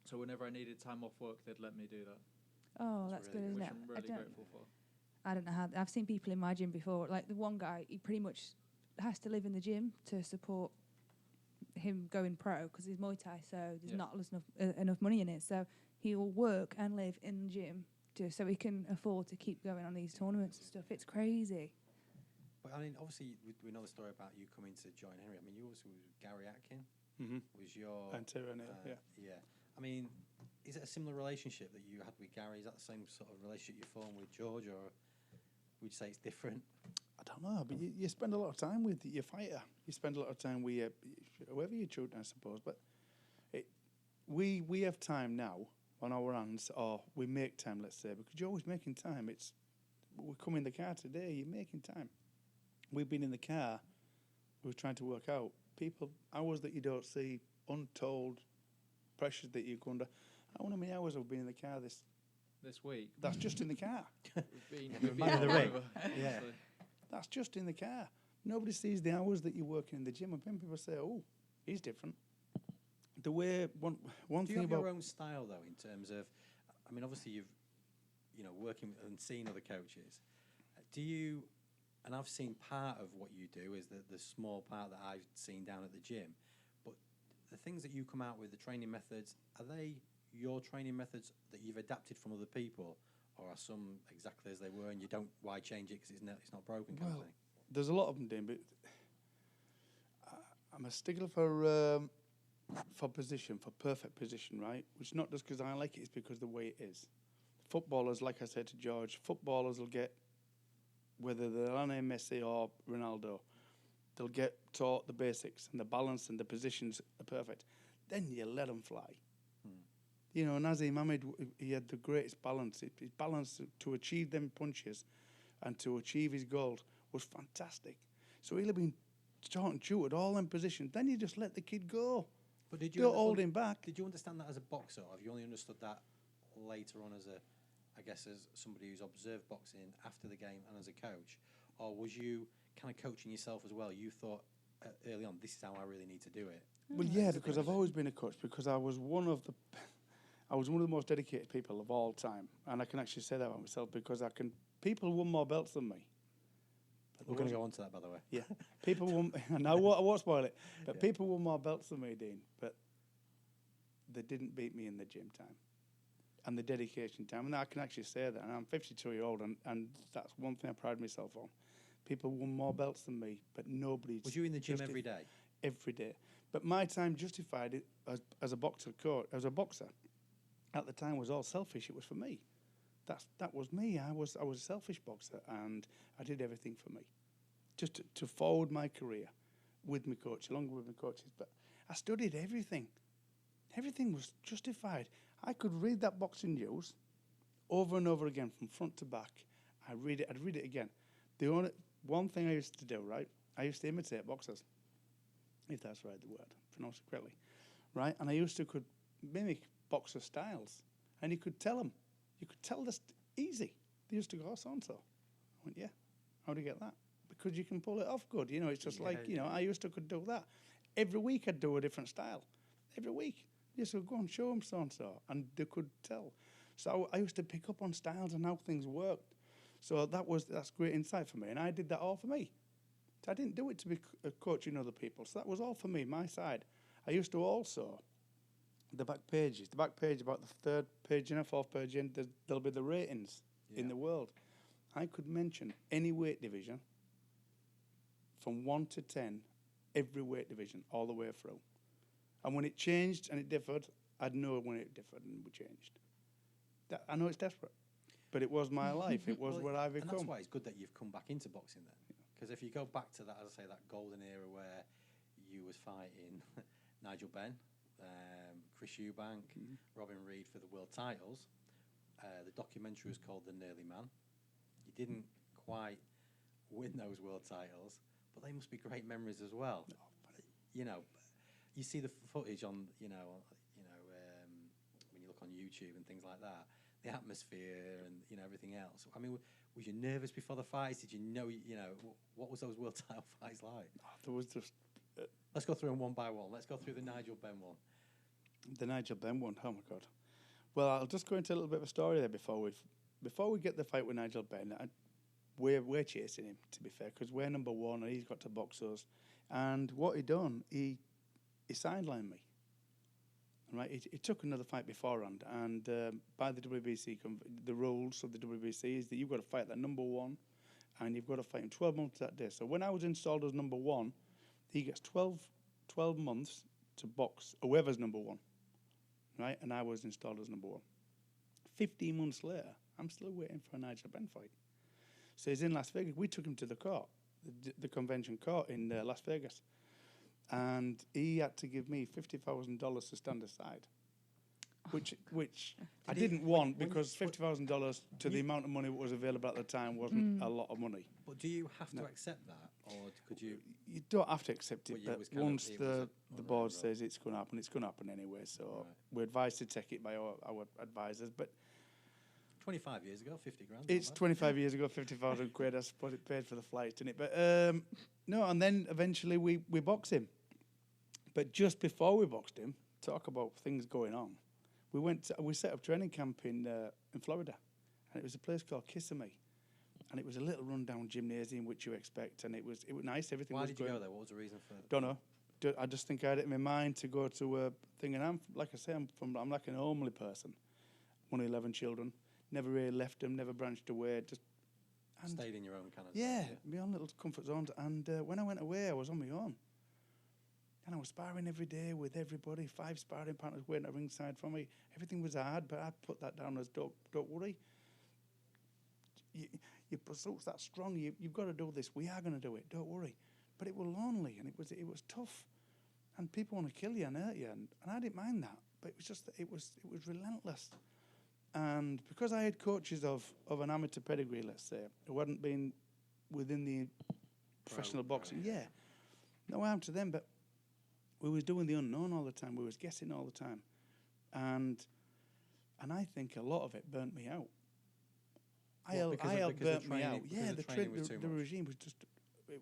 So whenever I needed time off work, they'd let me do that, Oh, That's that's really good, isn't which it? I'm really grateful for. I don't know how. I've seen people in my gym before. Like the one guy, he pretty much has to live in the gym to support him going pro because he's Muay Thai, so there's Yeah. not enough money in it. So he will work and live in the gym so he can afford to keep going on these tournaments and stuff. It's crazy. But I mean, obviously, we know the story about you coming to join Henry. I mean, you also was Gary Atkin. Mm-hmm. Was your And Tyranny, yeah. Yeah. I mean, is it a similar relationship that you had with Gary? Is that the same sort of relationship you formed with George, or would you say it's different? I don't know, but you spend a lot of time with your fighter. You spend a lot of time with whoever you shoot, I suppose. But we have time now on our hands, or we make time, let's say, because you're always making time. We come in the car today, you're making time. We've been in the car, we're trying to work out hours that you don't see, untold pressures that you go under. I wonder how many hours I've been in the car this week. That's just in the car. We've been Man of the all ring. over, Yeah. honestly. That's just in the car. Nobody sees the hours that you're working in the gym, and then people say, "Oh, he's different." The way one Do thing you have about your own style though, in terms of? I mean, obviously you've, working and seeing other coaches. Do you? And I've seen part of what you do is the small part that I've seen down at the gym, but the things that you come out with, the training methods, are they your training methods that you've adapted from other people, or are some exactly as they were and you don't, why change it because it's not broken kind of thing? there's a lot of them doing, but I'm a stickler for position, for perfect position, right? Which not just because I like it, it's because the way it is. Footballers, like I said to George, footballers will get, whether they're Lionel Messi or Ronaldo, they'll get taught the basics and the balance and the positions are perfect. Then you let them fly. You know, Nazim Ahmed, he had the greatest balance. His balance to achieve them punches and to achieve his goals was fantastic. So he'll have been taught and tutored all in positions. Then you just let the kid go. But did you Don't hold him back. Did you understand that as a boxer, or have you only understood that later on as as somebody who's observed boxing after the game and as a coach? Or was you kind of coaching yourself as well? You thought early on, this is how I really need to do it. Well, yeah, because I've always been a coach, because I was one of the most dedicated people of all time, and I can actually say that about myself because people won more belts than me. We're going to go on to that, by the way. Yeah, people won, and I won't spoil it, but people won more belts than me, Dean, but they didn't beat me in the gym time and the dedication time, and I can actually say that, and I'm 52-year-old, and that's one thing I pride myself on. People won more belts than me, but nobody... Was you in the gym every day? Every day. But my time justified it as a boxer coach, as a boxer. At the time was all selfish. It was for me. That was me. I was a selfish boxer, and I did everything for me, just to forward my career with my coach, along with my coaches. But I studied everything. Everything was justified. I could read that boxing news over and over again from front to back. I'd read it again. The only one thing I used to do, right? I used to imitate boxers, if that's right, the word, pronounced it correctly, right? And I used to could mimic boxer styles, and you could tell them. You could tell this easy. They used to go, so-and-so. I went, yeah. How do you get that? Because you can pull it off good. You know, it's just I used to could do that. Every week I'd do a different style. Every week. You used to go and show them so-and-so, and they could tell. So I used to pick up on styles and how things worked. So that's great insight for me, and I did that all for me. I didn't do it to be coaching other people, so that was all for me, my side. I used to also... The back page about the third page and fourth page in, there'll be the ratings in the world. I could mention any weight division from 1 to 10, every weight division, all the way through. And when it changed and it differed, I'd know when it differed and it changed. I know it's desperate, but it was my life. It was what I've become. And that's why it's good that you've come back into boxing then. Because if you go back to that, as I say, that golden era where you was fighting Nigel Benn, Chris Eubank, Robin Reed for the world titles. The documentary was called The Nearly Man. You didn't quite win those world titles, but they must be great memories as well. You know, you see the footage on, when you look on YouTube and things like that, the atmosphere and everything else. I mean, was you nervous before the fights? Did you know? What was those world title fights like? There was just. Let's go through them one by one. Let's go through the Nigel Benn one. The Nigel Benn one, oh my God. Well, I'll just go into a little bit of a story there before we get the fight with Nigel Benn. We're chasing him, to be fair, because we're number one and he's got to box us. And what he done, he sidelined me. Right, he took another fight beforehand, and by the WBC, the rules of the WBC is that you've got to fight that number one, and you've got to fight him 12 months that day. So when I was installed as number one, he gets 12 months to box whoever's number one. Right, and I was installed as number one. 15 months later, I'm still waiting for a Nigel Benn fight. So he's in Las Vegas. We took him to the court, the convention court in Las Vegas. And he had to give me $50,000 to stand aside. which I didn't want because $50,000 to the amount of money that was available at the time wasn't a lot of money. But do you have to accept that, or could you? You don't have to accept it, Well, but it was once kind of- the board says it's going to happen, it's going to happen anyway. So Right. we're advised to take it by our advisors. But 25 years ago, 50 grand. it's not bad. 25 years ago, 50,000 quid. I suppose it paid for the flight, didn't it? But no, and then eventually we boxed him. But just before we boxed him, talk about things going on. We set up training camp in Florida, and it was a place called Kissimmee, and it was a little rundown gymnasium which you expect, and it was nice. Everything Why was did you going. go there? What was the reason for? Don't know. I just think I had it in my mind to go to a thing, and I'm like I say, I'm like an homely person. One of 11 children, never really left them, never branched away. Just Stayed in your own kind of. yeah, zone, my own little comfort zones. And when I went away, I was on my own. And I was sparring every day with everybody, 5 sparring partners waiting at ringside for me. Everything was hard, but I put that down as don't worry. Your pursuit's that strong. You've got to do this. We are going to do it. Don't worry. But it was lonely and it was tough, and people want to kill you and hurt you, and I didn't mind that. But it was just that it was relentless. And because I had coaches of an amateur pedigree, let's say, who hadn't been within the professional boxing, yeah, no harm to them, but we was doing the unknown all the time. We was guessing all the time, and I think a lot of it burnt me out. What, because I of- held because the burnt me training- out. because Yeah, the the training was too the much? regime was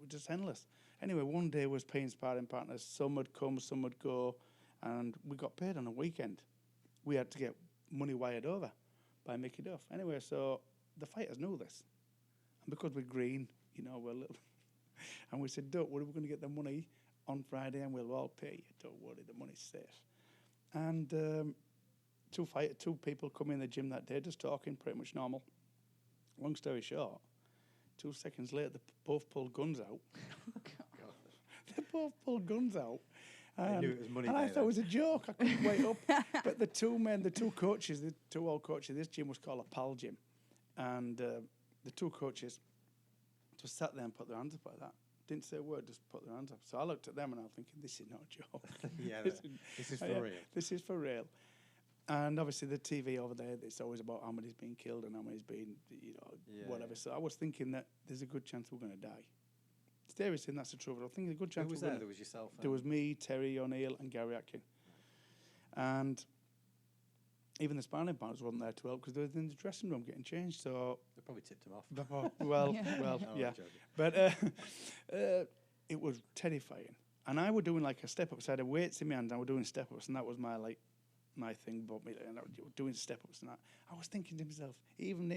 just endless. Anyway, one day was paying sparring partners. Some would come, some would go, and we got paid on a weekend. We had to get money wired over by Mickey Duff. Anyway, so the fighters knew this, and because we're green, we're little, and we said, "Don't worry, we're going to get the money on Friday, and we'll all pay you. Don't worry, the money's safe." And two people come in the gym that day, just talking, pretty much normal. Long story short, 2 seconds later, they both pulled guns out. They both pulled guns out. They knew it was money And I day thought it then. was a joke. I couldn't wait up. But the two old coaches, this gym was called a PAL gym. And the two coaches just sat there and put their hands up like that. Didn't say a word, just put their hands up. So I looked at them and I was thinking, this is not a joke. Yeah, This this is for yeah, real. This is for real. And obviously the TV over there, it's always about how many's been killed and how many's been, whatever. Yeah. So I was thinking that there's a good chance we're going to die. Seriously, and that's the truth. I think there's a good chance Who was we're there? gonna. There was yourself. There was me, Terry O'Neill, and Gary Atkin. And even the sparring partners wasn't there to help because they were in the dressing room getting changed. So, They probably tipped him off. well, Yeah. well, Oh, I'm yeah. joking. But it was terrifying. And I was doing like a step-up. So I had weights in my hands. I was doing step-ups, and that was my thing about me. And I was doing step-ups and that. I was thinking to myself, even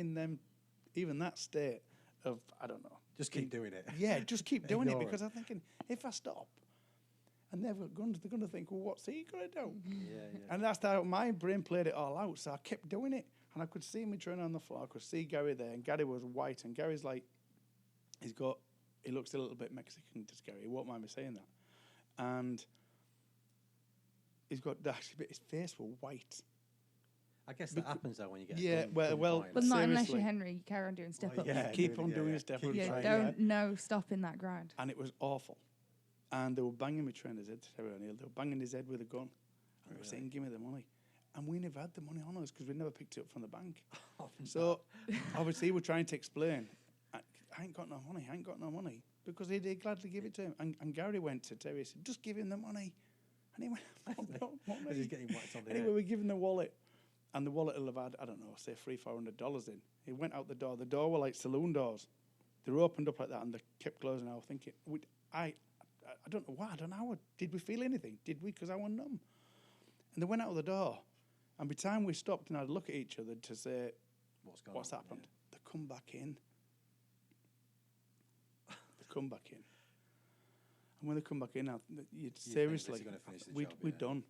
that state of, I don't know. Just keep doing it. Yeah, just keep doing it Ignore because I'm thinking, if I stop and they've got guns, they're going to think, well, what's he going to do? Yeah. And that's how my brain played it all out. So I kept doing it. And I could see me training on the floor. I could see Gary there. And Gary was white. And Gary's like, he looks a little bit Mexican, does Gary. He won't mind me saying that. And he's got, actually, but his face was white. I guess that happens though when you get. Yeah, well, But not unless Seriously. you're Henry. You carry on doing step ups. yeah. Keep on doing yeah. step Keep ups. Yeah, Right, don't no stop in that grind. And it was awful. And they were banging my trainer's head, Terry O'Neill. They were banging his head with a gun. And they were saying, give me the money. And we never had the money on us because we never picked it up from the bank. So, obviously, he was trying to explain, I ain't got no money. Because he'd gladly give it to him. And Gary went to Terry and said, just give him the money. And he went, I've got As he's money. getting whacked on the Anyway, head. we give him the wallet. And the wallet will have had, I don't know, say $300-400 in. He went out the door. The door were like saloon doors. They were opened up like that and they kept closing. I was thinking, I don't know why. I don't know. Did we feel anything? Did we? Because I was numb. And they went out the door. And by the time we stopped and I'd look at each other to say, what's happened? They come back in. They come back in. And when they come back in, seriously, gonna finish the we're job, yeah. done.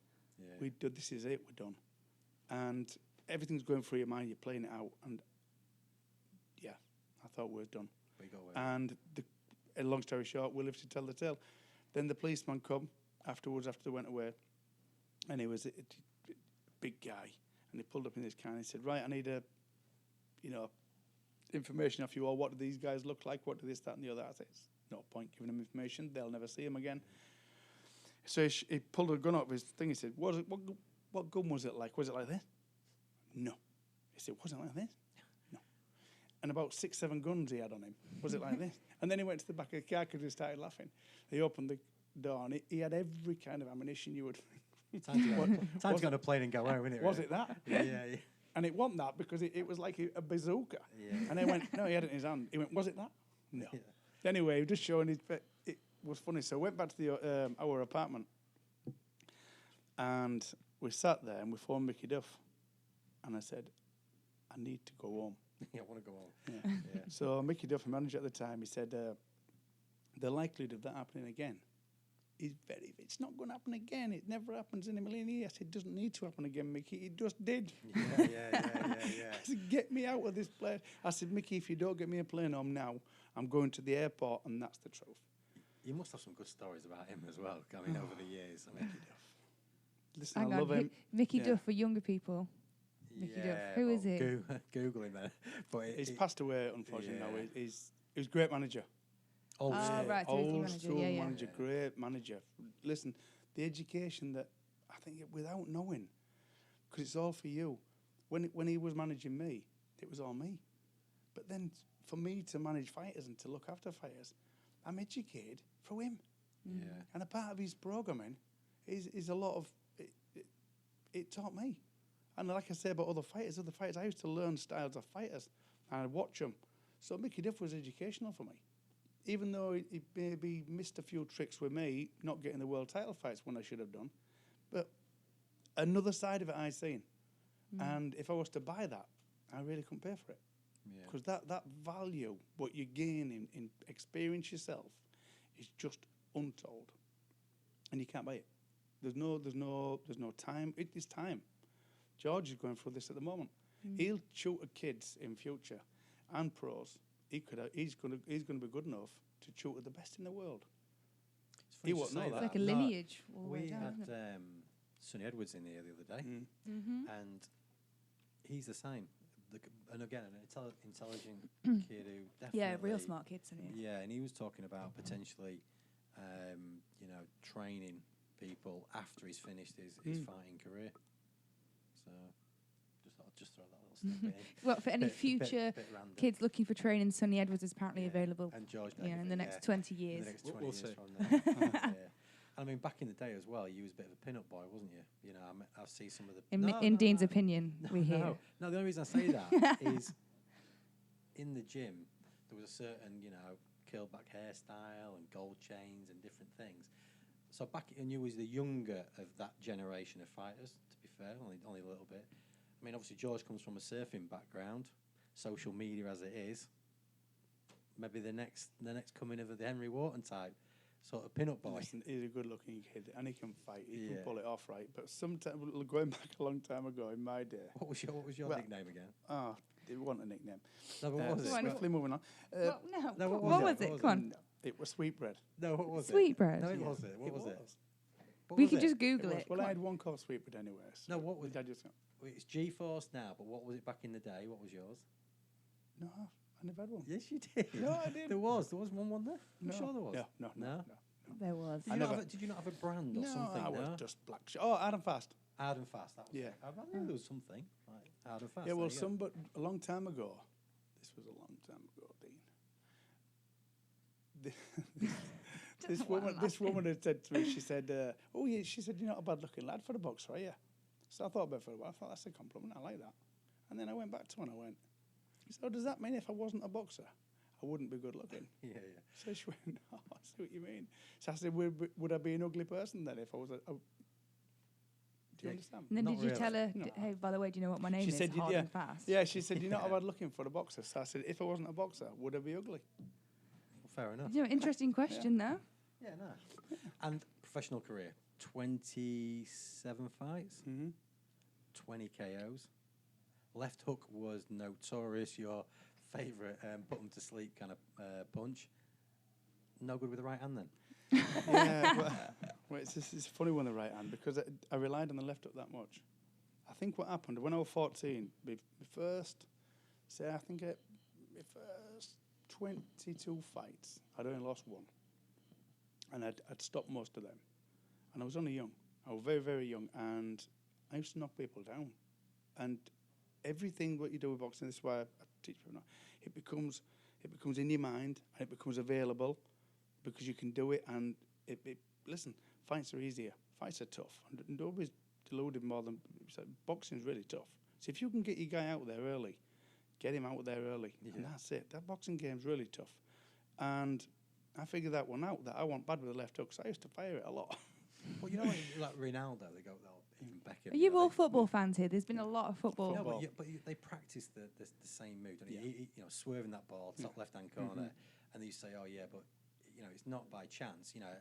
Yeah. This is it. We're done. And everything's going through your mind. You're playing it out. And, yeah, I thought we were done. We go away. And long story short, we live to tell the tale. Then the policeman come afterwards after they went away. And he was a big guy. And he pulled up in his car and he said, right, I need information off you all. What do these guys look like? What do this, that, and the other? I said, it's no point giving them information. They'll never see him again. So he pulled a gun out of his thing. He said, what what gun was it like? Was it like this? No. He said, was it like this? No. And about 6, 7 guns he had on him. Was it like this? And then he went to the back of the car because he started laughing. He opened the door and he had every kind of ammunition you would think. Time to go on a plane and go home, isn't it? Was really? it that? Yeah. And it wasn't that because it was like a bazooka. Yeah. And I went, no, he had it in his hand. He went, was it that? No. Yeah. Anyway, he was just showing it was funny. So I went back to the our apartment and we sat there and we phoned Mickey Duff. And I said, I need to go home. I want to go home. Yeah. Yeah. So Mickey Duff, the manager at the time, he said, the likelihood of that happening again is it's not going to happen again. It never happens in a million years. It doesn't need to happen again, Mickey. It just did. Yeah. I said, get me out of this place. I said, Mickey, if you don't get me a plane home now, I'm going to the airport, and that's the truth. You must have some good stories about him as well. I mean, over the years. I mean, Mickey Duff. Listen, Hang I on, love him. Mickey Yeah. Duff for younger people. Mickey Duff. Who is he? Google him then. But He's passed away, unfortunately, now. Yeah. He was a great manager. old Oh, school. right, so he's the Old manager, school yeah, yeah. manager, great manager. Listen, the education that I think without knowing, because it's all for you. When he was managing me, it was all me. But then for me to manage fighters and to look after fighters, I'm educated through him. Yeah. And a part of his programming is a lot of it taught me. And like I say about other fighters, I used to learn styles of fighters and I'd watch them. So Mickey Duff was educational for me. Even though he maybe missed a few tricks with me, not getting the world title fights when I should have done. But another side of it I'd seen. And if I was to buy that, I really couldn't pay for it. Yeah. Because that value, what you gain in experience yourself, is just untold. And you can't buy it. There's no time. It is time. George is going through this at the moment. He'll tutor kids in future and pros. He's going to be good enough to tutor the best in the world. He won't know It's that. like a lineage all the way We down, had isn't it? Sonny Edwards in here the other day, and he's the same. And again, an intelligent kid who definitely Yeah, real smart kids in here. Yeah, and he was talking about potentially, training people after he's finished his fighting career. So just throw that little snippet in. Well, for any future bit random. kids looking for training, Sonny Edwards is apparently Yeah, available. and George Yeah, in Davey, the next 20 years. In the next 20 We'll years see. from now. Yeah. I mean, back in the day as well, you was a bit of a pin-up boy, wasn't you? You know, I see some of the... In Dean's opinion, we hear. No, the only reason I say that is in the gym, there was a certain, curled back hairstyle and gold chains and different things. So and you was the younger of that generation of fighters, to be fair, only a little bit. I mean, obviously, George comes from a surfing background, social media as it is. Maybe the next coming of the Henry Wharton type sort of pin-up boy. Listen, he's a good-looking kid, and he can fight. He Yeah. can pull it off, right? But sometime, going back a long time ago, in my day, What was your Well, nickname again? they want a nickname. No, but what was Go on. it? Swiftly moving on. Well, no, what what was was it? it? Come on. It was sweetbread. No, what was it? Sweetbread. No, it Yeah. wasn't. What was it? What We was can it? just Google was. it. Well, Come I had on. one called sweetbread anyway. So No, what was- I just It's G-Force now, but what was it back in the day? What was yours? no, I never had one. Yes, you did. No, I didn't. There was one there. No. I'm sure there was. No. There was. Did you not have a brand or No, something? I was No. just black. Oh, Adam Fast. Hard and fast. That was Yeah. it. I knew there was something. Right. Hard and fast. Yeah, well, there you go. but a long time ago. This was a long time ago, Dean. This woman had said to me, she said, she said, you're not a bad-looking lad for a boxer, are you? So I thought about it for a while. I thought, that's a compliment. I like that. And then I went back to her and I went, so does that mean if I wasn't a boxer, I wouldn't be good-looking? Yeah. So she went, no, I see what you mean. So I said, would I be an ugly person then if I was a do you Yeah. understand? And then Not did you really. tell her, No. hey, by the way, do you know what my name She is? said, Hard yeah. and fast. Yeah, she said, you're not Yeah. bad looking for a boxer. So I said, if I wasn't a boxer, would I be ugly? Well, fair enough. You know, interesting question, though. Yeah, no. And professional career: 27 fights, Mm-hmm. 20 KOs. Left hook was notorious. Your favourite put them to sleep kind of punch. No good with the right hand then. Yeah, well, it's a funny one, the right hand, because I relied on the left hook that much. I think what happened, when I was 14, my first 22 fights, I'd only lost one. And I'd stopped most of them. And I was only young. I was very, very young. And I used to knock people down. And everything what you do with boxing, this is why I teach people now, it becomes in your mind and it becomes available because you can do it. And listen, fights are easier. Fights are tough. And nobody's deluded more than boxing's really tough. So if you can get your guy out there early, get him out there early, and that's it. That boxing game's really tough. And I figured that one out, that I want bad with the left hook, so I used to fire it a lot. Well, like Ronaldo, they go, even Beckham. Are you all football fans here? There's been a lot of football. No, but they practice the same move. Don't you? You know, swerving that ball, top left-hand corner, and you say, oh, yeah, but, you know, it's not by chance. You know,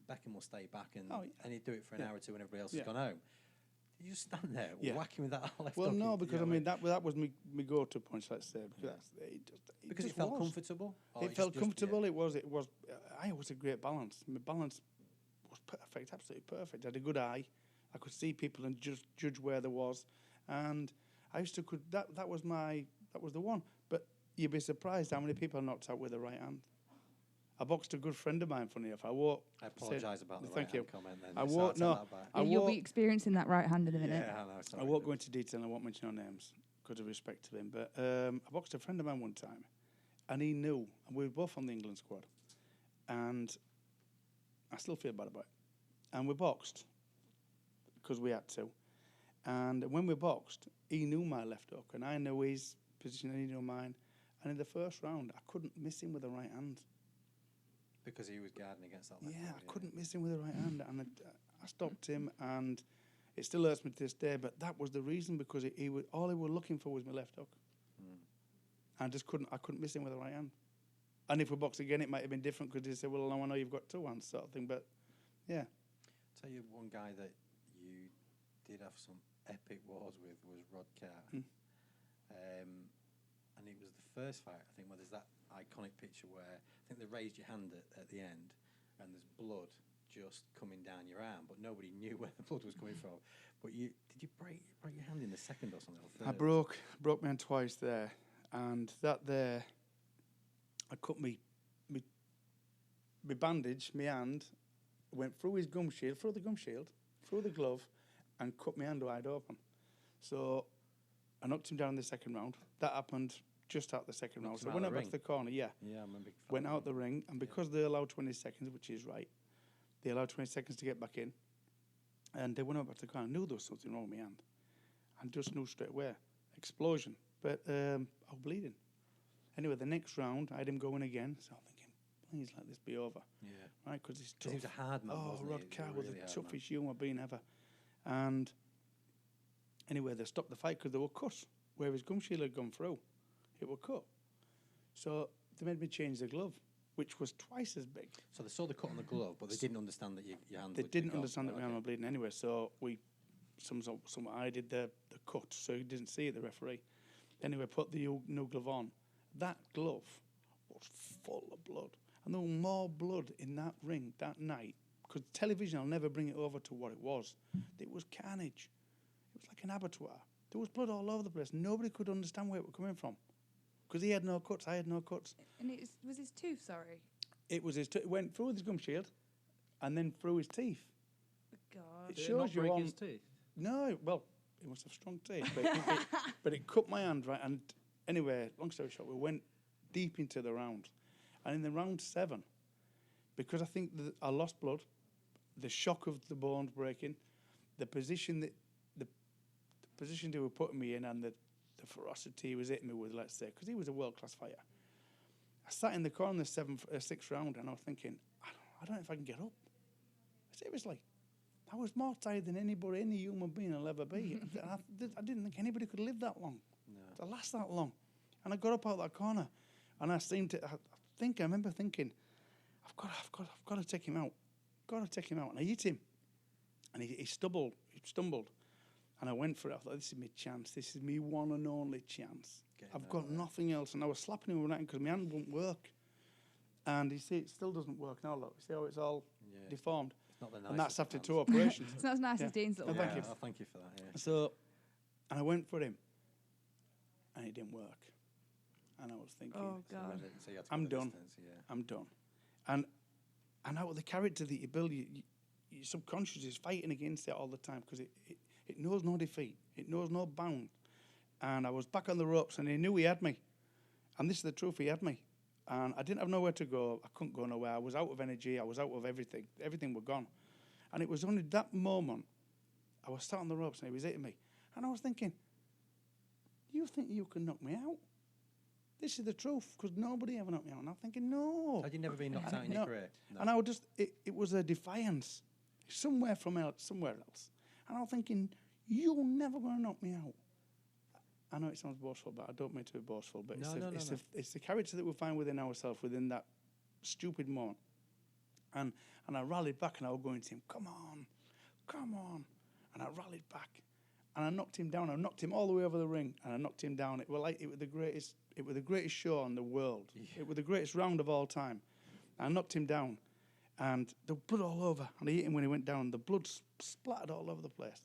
Beckham will stay back and he'd do it for an hour or two when everybody else has gone home. You just stand there whacking with that left hook. Well, no, because, I mean, that was my go-to punch, let's say. Because it felt comfortable? It felt comfortable. It was. I was a great balance. My balance was perfect, absolutely perfect. I had a good eye. I could see people and just judge where there was. And I used to, that was the one. But you'd be surprised how many people I knocked out with the right hand. I boxed a good friend of mine, funny enough. I apologise about the right hand comment then. You'll be experiencing that right hand in a minute. Yeah, I know. Sorry, I won't go into detail and I won't mention no names because of respect to him. But I boxed a friend of mine one time and he knew, and we were both on the England squad. And I still feel bad about it. And we boxed because we had to. And when we boxed, he knew my left hook and I knew his position and he knew mine. And in the first round, I couldn't miss him with the right hand. Because he was guarding against that left hand. I couldn't miss him with the right hand. And I stopped him and it still hurts me to this day, but that was the reason because all he was looking for was my left hook. I couldn't miss him with the right hand. And if we boxed again, it might have been different because he said, well, now I know you've got two hands sort of thing, but yeah. I'll tell you one guy that you did have some epic wars with was Rod Carr. And it was the first fight, I think, where there's that iconic picture where I think they raised your hand at the end and there's blood just coming down your arm, but nobody knew where the blood was coming from. But did you break your hand in the second or something? Or third? I broke my hand twice there, and that there, I cut my bandage, my hand, went through his gum shield, through the glove, and cut my hand wide open. So I knocked him down in the second round. That happened just out the second round. So I went out back to the corner, I remember. Went out the ring, and because they allow 20 seconds, which is right, they allowed 20 seconds to get back in. And they went out back to the corner. I knew there was something wrong with my hand. And just knew straight away. Explosion. But I was bleeding. Anyway, the next round, I had him going again. So I'm thinking, please let this be over. Yeah. Right, because he's tough. He was a hard man, wasn't he? Rod Carr was the toughest human being ever. And anyway, they stopped the fight because they were cut. Where his gum shield had gone through, it was cut. So they made me change the glove, which was twice as big. So they saw the cut on the glove, but they didn't understand that your hand. They didn't understand that my hand was bleeding anyway. So I did the cut, so he didn't see it, the referee. Anyway, put the new glove on. That glove was full of blood, and there was more blood in that ring that night. Because television, I'll never bring it over to what it was. It was carnage. It was like an abattoir. There was blood all over the place. Nobody could understand where it was coming from. Because he had no cuts, I had no cuts. And it was his tooth, sorry? It was it went through his gum shield and then through his teeth. God. It shows you his teeth? No, well, he must have strong teeth. But it cut my hand, right? And anyway, long story short, we went deep into the round. And in the round 7, because I think that I lost blood, the shock of the bones breaking, the position they were putting me in and the ferocity he was hitting me with, let's say, because he was a world-class fighter. I sat in the corner in the 6th round and I was thinking, I don't know if I can get up. Seriously. I was more tired than any human being will ever be. I didn't think anybody could live that long, to last that long. And I got up out of that corner and I remember thinking, I've got to take him out. Got to take him out. And I hit him. And he stumbled. And I went for it. I thought, this is my chance. This is my one and only chance. I've got nothing else. And I was slapping him with that because my hand wouldn't work. And you see, it still doesn't work now, look. You see how it's all deformed? It's not the nicest, and that's after 2 operations. It's not as nice as Dean's little thank you. Oh, thank you for that, yeah. So, and I went for him. And it didn't work. And I was thinking, oh, God. So I'm done. I'm done. And out of the character that you build, your subconscious is fighting against it all the time because it knows no defeat. It knows no bound. And I was back on the ropes, and he knew he had me. And this is the truth, he had me. And I didn't have nowhere to go. I couldn't go nowhere. I was out of energy. I was out of everything. Everything was gone. And it was only that moment I was sat on the ropes and he was hitting me. And I was thinking, you think you can knock me out? This is the truth, because nobody ever knocked me out. And I'm thinking, no. Had you never been knocked out in your career? No. And I would just, it was a defiance somewhere somewhere else. And I was thinking, you're never going to knock me out. I know it sounds boastful, but I don't mean to be boastful. But it's the character that we find within ourselves, within that stupid moment. And I rallied back, and I was going to him, come on. And I rallied back, and I knocked him down. I knocked him all the way over the ring, and I knocked him down. It was the greatest show in the world. Yeah. It was the greatest round of all time. I knocked him down, and the blood all over. And I hit him when he went down. The blood splattered all over the place.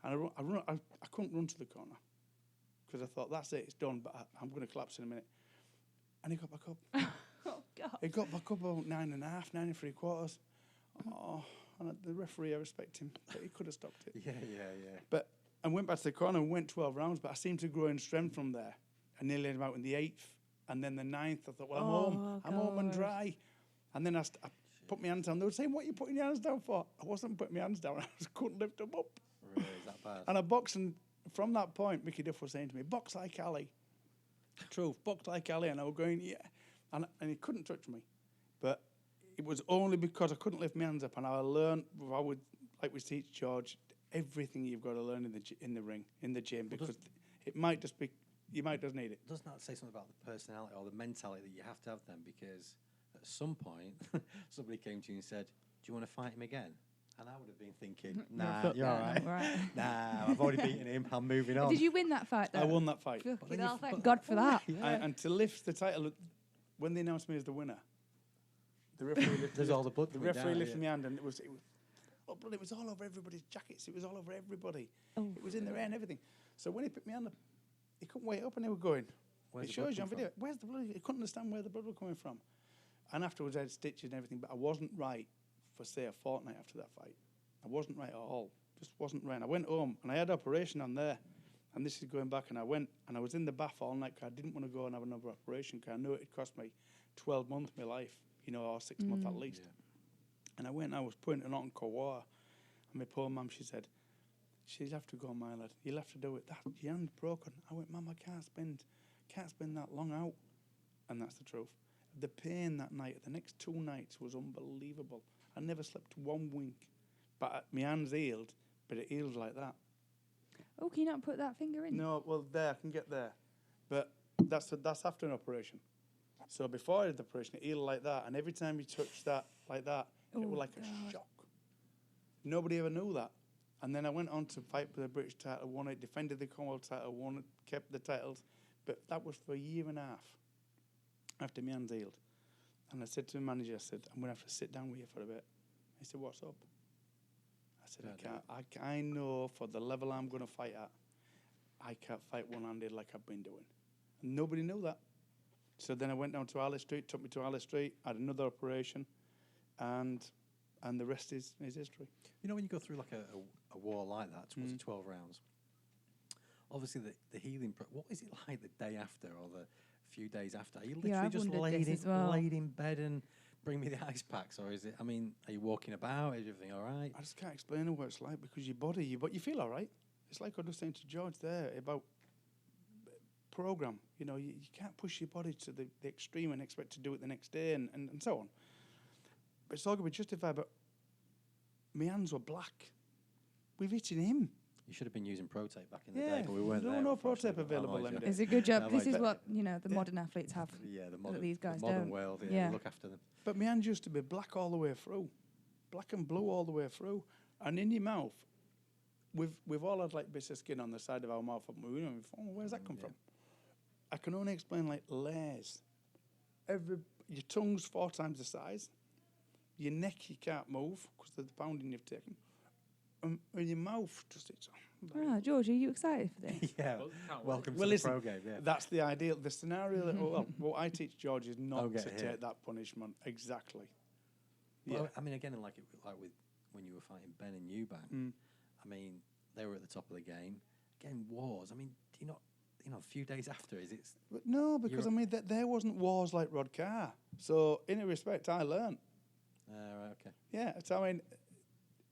And I couldn't run to the corner, because I thought, that's it, it's done, but I'm going to collapse in a minute. And he got back up. Oh, God. He got back up about 9.5, 9 3/4. Oh, and the referee, I respect him, but he could have stopped it. Yeah. But I went back to the corner and went 12 rounds, but I seemed to grow in strength from there. I nearly had him out in the 8th, and then the 9th, I thought, well, I'm home and dry. And then I put my hands down. They were saying, what are you putting your hands down for? I wasn't putting my hands down, I just couldn't lift them up. Really, is that bad? And I boxed, and from that point, Mickey Duff was saying to me, box like Ali. Truth, box like Ali. And I was going, yeah. And he couldn't touch me. But it was only because I couldn't lift my hands up, and I learned, like we teach George, everything you've got to learn in the ring, in the gym, because it might just be, you might just need it. Doesn't that say something about the personality or the mentality that you have to have then? Because at some point, somebody came to you and said, do you want to fight him again? And I would have been thinking, nah, you're all right. Nah, I've already beaten him, I'm moving on. Did you win that fight, though? I won that fight. Thank God for that. Yeah. And to lift the title, when they announced me as the winner, the referee lifted my hand, and it was all over everybody's jackets. It was all over everybody. Oh. It was in their hair and everything. So when he picked me hand up, he couldn't wait up, and they were going, it shows you on video. Where's the blood? He couldn't understand where the blood was coming from. And afterwards I had stitches and everything, but I wasn't right for, say, a fortnight after that fight. I wasn't right at all. Just wasn't right. And I went home, and I had an operation on there. And this is going back, and I went, and I was in the bath all night, because I didn't want to go and have another operation, because I knew it'd cost me 12 months of my life, or 6 months at least. Yeah. And I went, and I was putting it on cold water. And my poor mum, she said, she'll have to go, my lad. You'll have to do it. Your hand's broken. I went, Mum, I can't spend that long out. And that's the truth. The pain that night, the next 2 nights, was unbelievable. I never slept 1 wink. But my hand's healed, but it healed like that. Oh, can you not put that finger in? No, well, there, I can get there. But that's after an operation. So before I had the operation, it healed like that. And every time you touch that like that, it was like a shock. Nobody ever knew that. And then I went on to fight for the British title, won it, defended the Commonwealth title, won it, kept the titles. But that was for 1.5 years after my hands healed. And I said to the manager, I said, I'm going to have to sit down with you for a bit. He said, what's up? I said, I know for the level I'm going to fight at, I can't fight one-handed like I've been doing. And nobody knew that. So then I went down to Harley Street, took me to Harley Street, had another operation, and the rest is history. When you go through like a war like that, towards 12 rounds, obviously the healing, what is it like the day after or the few days after? Are you literally just laid in bed and bring me the ice packs, or is it, are you walking about? Is everything all right? I just can't explain what it's like, because your body, you feel all right. It's like I was saying to George there about program. You can't push your body to the extreme and expect to do it the next day and so on. But it's all going to be justified, but my hands were black. We've eaten him. You should have been using pro tape back in the day, but we weren't there. No pro tape available then. It's a good job. This is what, the modern athletes have. Yeah, these guys the modern don't. world, look after them. But my hands used to be black all the way through. Black and blue all the way through. And in your mouth, we've all had like bits of skin on the side of our mouth. Where's that come from? I can only explain like layers. Your tongue's 4 times the size. Your neck you can't move because of the pounding you've taken. And your mouth just George, are you excited for this? Yeah. Welcome to the pro game. Yeah. That's the ideal. The scenario that what I teach George is not to take that punishment. Exactly. Well, again, like with when you were fighting Ben and Eubank, they were at the top of the game. Again, wars. I mean, do you not, a few days after, But no, because there wasn't wars like Rod Carr. So in a respect, I learnt. Right, okay. Yeah, so I mean,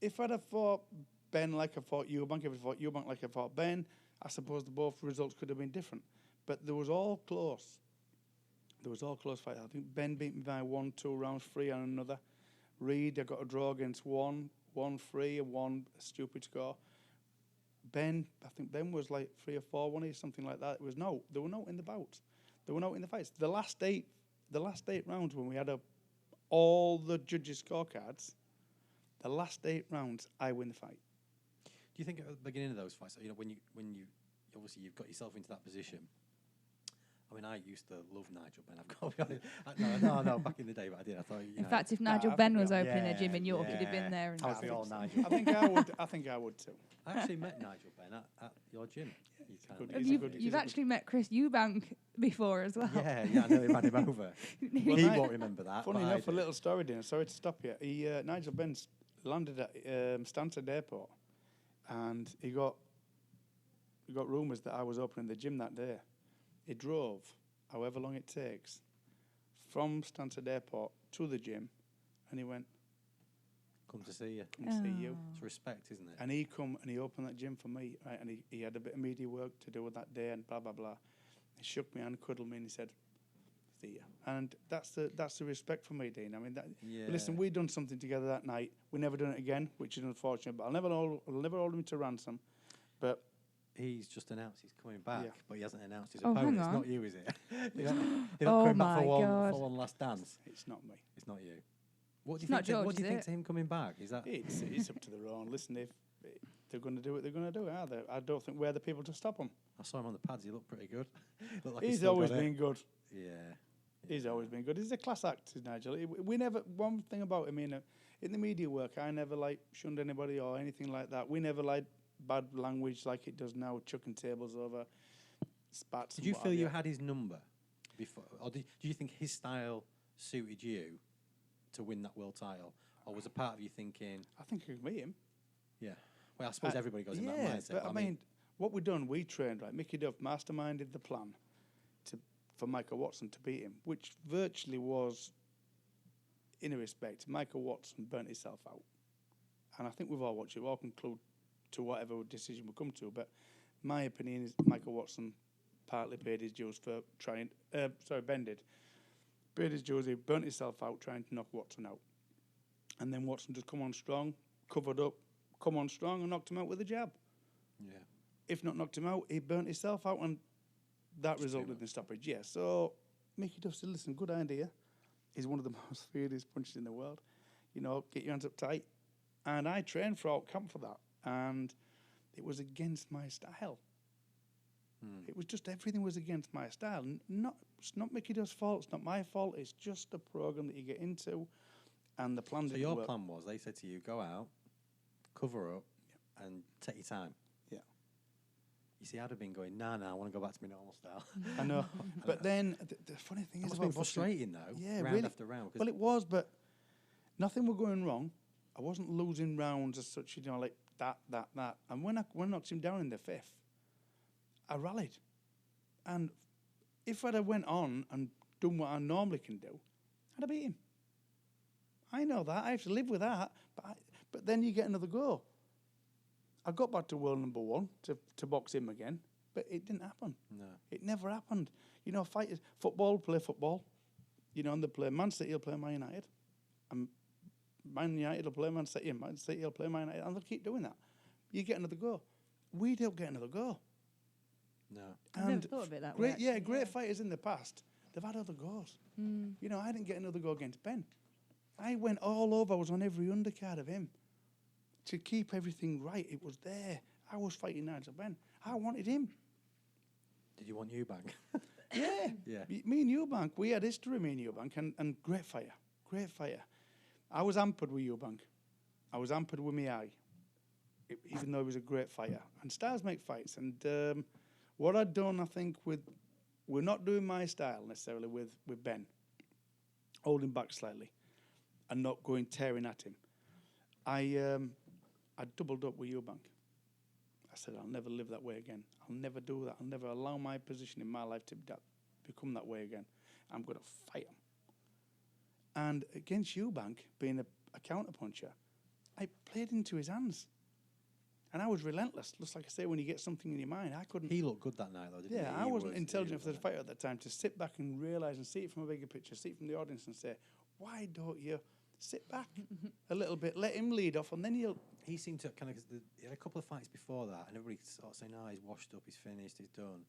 if I'd have fought Ben like I fought Eubank, if I fought Eubank like I fought Ben, I suppose the both results could have been different. But there was all close. There was all close fights. I think Ben beat me by 1, 2 rounds, 3 on another. Reed, I got a draw against 1, 3, and 1 stupid score. Ben, I think Ben was like 3 or 4, wasn't he? Something like that. There were no in the bouts. There were no in the fights. The last 8 rounds when we had all the judges' scorecards, the last 8 rounds, I win the fight. Do you think at the beginning of those fights, when you obviously you've got yourself into that position? I mean, I used to love Nigel Ben. I've got to be honest. No, back in the day, but I did. I thought, In fact, if Nigel Ben was opening a gym in York, he'd have been there. And I would be all Nigel. I think I would too. I actually met Nigel Ben at your gym. You've actually met Chris Eubank before as well. Yeah, I know him, had him over. He won't remember that. Funny enough, a little story, Dean. Sorry to stop you. Nigel Ben landed at Stansted Airport, and he got rumours that I was opening the gym that day. He drove, however long it takes, from Stansted Airport to the gym, and he went, "Come to see you." Come to see you. It's respect, isn't it? And he come and he opened that gym for me, right? And he had a bit of media work to do with that day and blah blah blah. He shook me and cuddled me and he said, "See you." And that's the respect for me, Dean. I mean, listen, we done something together that night. We never done it again, which is unfortunate. But I'll never hold him to ransom. But he's just announced he's coming back, but he hasn't announced his Oh, opponent. hang It's on. not you, is it? You're not coming back for one last dance. It's not me. It's not you. What do It's you not think? George, What do you is think it? to him coming back? Is that? It's up to their own. Listen, if they're going to do it, they're going to do it. Are they? I don't think we're the people to stop them. I saw him on the pads. He looked pretty good. Looked like He's still always got it. been good. Yeah. He's always been good. He's a class actor, Nigel. We never. One thing about him in the media work, I never shunned anybody or anything like that. We never bad language like it does now, chucking tables over, spats. Did you feel you had his number before, or do you think his style suited you to win that world title, or was a part of you thinking? I think I could beat him. Yeah. Well, I suppose everybody goes in that mindset. But I mean, what we done, we trained right. Mickey Duff masterminded the plan for Michael Watson to beat him, which virtually was, in a respect, Michael Watson burnt himself out, and I think we've all watched it. We all conclude to whatever decision we come to. But my opinion is Michael Watson partly paid his dues for trying. Ben did. Paid his dues. He burnt himself out trying to knock Watson out, and then Watson just come on strong, covered up, come on strong, and knocked him out with a jab. Yeah. If not knocked him out, he burnt himself out, and that resulted in stoppage. Yeah. So Mickey Duff said, "Listen, good idea. He's one of the most fearless punchers in the world. Get your hands up tight." And I trained throughout camp for that, and it was against my style. It was just everything was against my style. It's not Mickey Duff's fault. It's not my fault. It's just a program that you get into, and the plan. So your plan was, they said to you, go out, cover up, and take your time. Yeah. You see, I'd have been going, nah, I want to go back to my normal style. I know, but then the funny thing is, it's been frustrating though. Yeah, round really. after round. Well, it was, but nothing was going wrong. I wasn't losing rounds as such, like that. And when I knocked him down in the 5th, I rallied. And if I'd have went on and done what I normally can do, I'd have beat him. I know that. I have to live with that. But then you get another go. I got back to world number 1 to box him again, but it didn't happen. No. It never happened. Fighters, football, play football. And they play Man City, will play Man United. And Man United will play Man City, and Man City will play Man United, and they'll keep doing that. You get another go. We don't get another go. No. I've never thought of it that way. Great fighters in the past, they've had other goes. I didn't get another go against Ben. I went all over. I was on every undercard of him. To keep everything right, it was there. I was fighting Nigel Ben. I wanted him. Did you want Eubank? Yeah. Yeah. Me and Eubank, we had history, me and Eubank, and great fighter. I was hampered with Eubank. I was hampered with my eye, even though he was a great fighter. And styles make fights. And what I'd done, I think, we're not doing my style necessarily with Ben, holding back slightly and not going tearing at him. I doubled up with Eubank. said, I'll never live that way again. I'll never do that. I'll never allow my position in my life to become that way again. I'm going to fight him. And against Eubank, being a counter-puncher, I played into his hands. And I was relentless. Just like I say, when you get something in your mind, I couldn't... He looked good that night, though, didn't he? Yeah, I wasn't intelligent for the fighter at that time to sit back and realise and see it from a bigger picture, see it from the audience and say, why don't you sit back a little bit, let him lead off, and then he'll... He seemed to kind of... He had a couple of fights before that, and everybody sort of saying, oh, he's washed up, he's finished, he's done.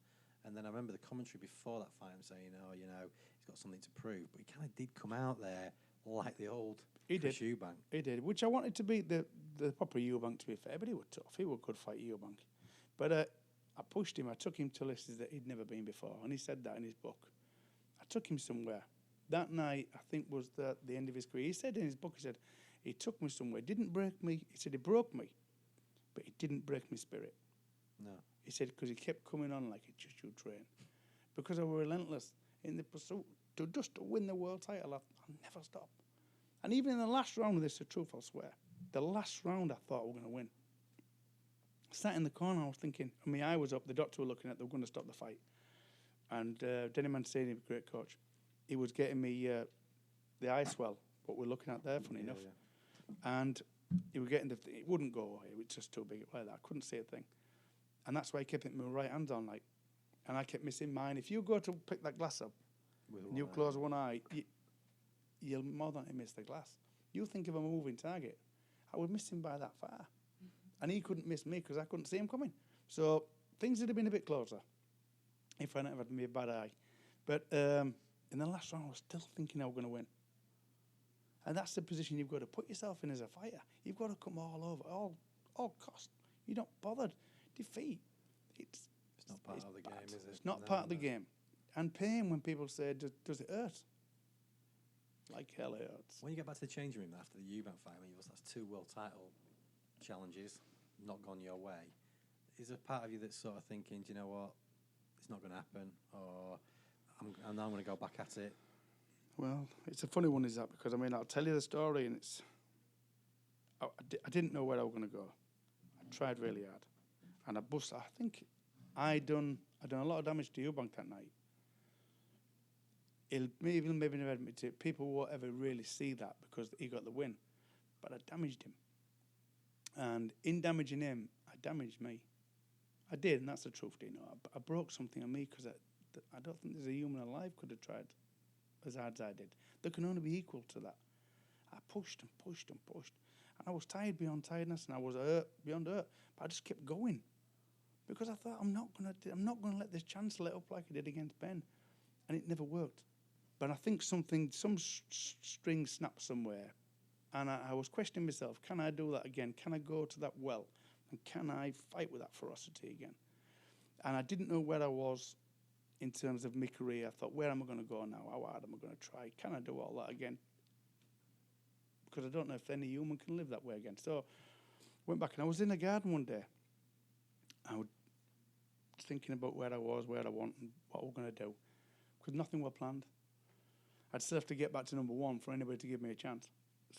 And then I remember the commentary before that fight, I'm saying, oh, you know, he's got something to prove. But he kind of did come out there like the old Chris Eubank. He did, which I wanted to beat the proper Eubank, to be fair, but he was tough. He was a good fight, Eubank. But I pushed him. I took him to lists that he'd never been before, and he said that in his book. I took him somewhere. That night, I think, was the end of his career. He said in his book, he said, he took me somewhere. Didn't break me. He said he broke me, but he didn't break my spirit. No. He said, because he kept coming on like a choo-choo train. Because I was relentless in the pursuit to win the world title. I'll never stop. And even in the last round, this is the truth, I'll swear. The last round, I thought we were going to win. Sat in the corner, I was thinking, I mean, I was up, the doctor were looking at, they were going to stop the fight. And Denny Mancini, a great coach, he was getting me the eye swell, what we're looking at there, funny enough. Yeah. And he was getting it wouldn't go away, it was just too big like that. I couldn't see a thing. And that's why I kept it with my right hand on, like, and I kept missing mine. If you go to pick that glass up, and you close one eye, you'll more than miss the glass. You think of a moving target. I was missing by that far. Mm-hmm. And he couldn't miss me because I couldn't see him coming. So things would have been a bit closer if I hadn't had me a bad eye. But in the last round, I was still thinking I was going to win. And that's the position you've got to put yourself in as a fighter. You've got to come all over, all cost. You're not bothered. Defeat. It's not part of the game, is it? It's not part of the game. And pain, when people say, does it hurt? Like hell it hurts. When you get back to the changing room after the Eubank fight, when that's 2 world title challenges, not gone your way, is there a part of you that's sort of thinking, do you know what, it's not going to happen, or I'm now going to go back at it? Well, it's a funny one, is that, because, I mean, I'll tell you the story, and it's... I didn't know where I was going to go. I tried really hard. And I think I done a lot of damage to Eubank that night. Maybe never admit it. People won't ever really see that because he got the win. But I damaged him. And in damaging him, I damaged me. I did, and that's the truth, you know. I broke something on me because I don't think there's a human alive could have tried as hard as I did. There can only be equal to that. I pushed and pushed and pushed. And I was tired beyond tiredness, and I was hurt beyond hurt. But I just kept going. Because I thought, I'm not going to let this chance let up like I did against Ben. And it never worked. But I think some string snapped somewhere. And I was questioning myself, can I do that again? Can I go to that well? And can I fight with that ferocity again? And I didn't know where I was in terms of my career. I thought, where am I going to go now? How hard am I going to try? Can I do all that again? Because I don't know if any human can live that way again. So went back, and I was in the garden one day. I was thinking about where I was, where I want, and what we're going to do. Because nothing was planned. I'd still have to get back to number 1 for anybody to give me a chance.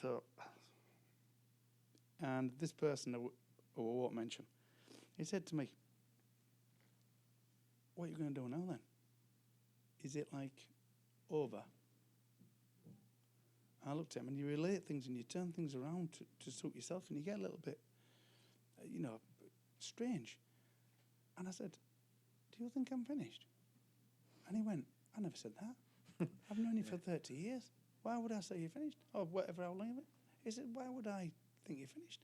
So, and this person, who I won't mention, he said to me, what are you going to do now then? Is it like over? I looked at him, and you relate things and you turn things around to suit yourself, and you get a little bit, strange. And I said, do you think I'm finished? And he went, I never said that. I've known you for 30 years. Why would I say you're finished? Or whatever, how long of it? He said, why would I think you're finished?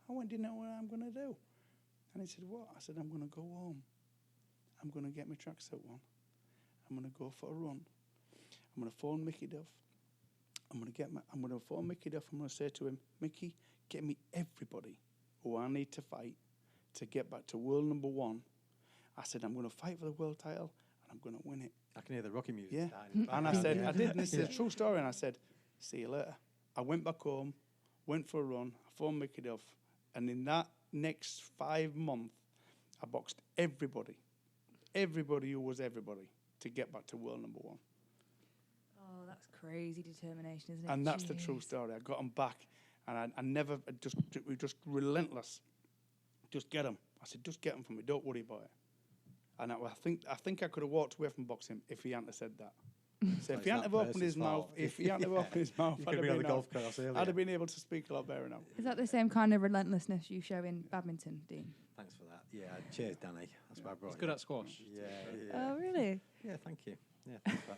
I went, do you know what I'm going to do? And he said, what? I said, I'm going to go home. I'm going to get my tracksuit on. I'm going to go for a run. I'm going to phone Mickey Duff. I'm going to phone Mickey Duff. I'm going to say to him, Mickey, get me everybody who I need to fight to get back to world number 1. I said, I'm going to fight for the world title, and I'm going to win it. I can hear the Rocky music. Yeah. And I said, I did, and this is a true story, and I said, see you later. I went back home, went for a run, I phoned Mickey Duff, and in that next 5 months, I boxed everybody who was everybody, to get back to world number 1. Oh, that's crazy determination, isn't it? And that's the true story. I got them back, and I never, we just relentless. Just get them. I said, just get them for me. Don't worry about it. And I think I could have walked away from boxing if he hadn't have said that. So if he hadn't have opened his mouth, I'd have been able to speak a lot better now. Is that the same kind of relentlessness you show in badminton, Dean? Thanks for that. Yeah, cheers, Danny. That's why I brought He's good at squash. Yeah. Oh, really? Yeah, thank you. Yeah, thanks for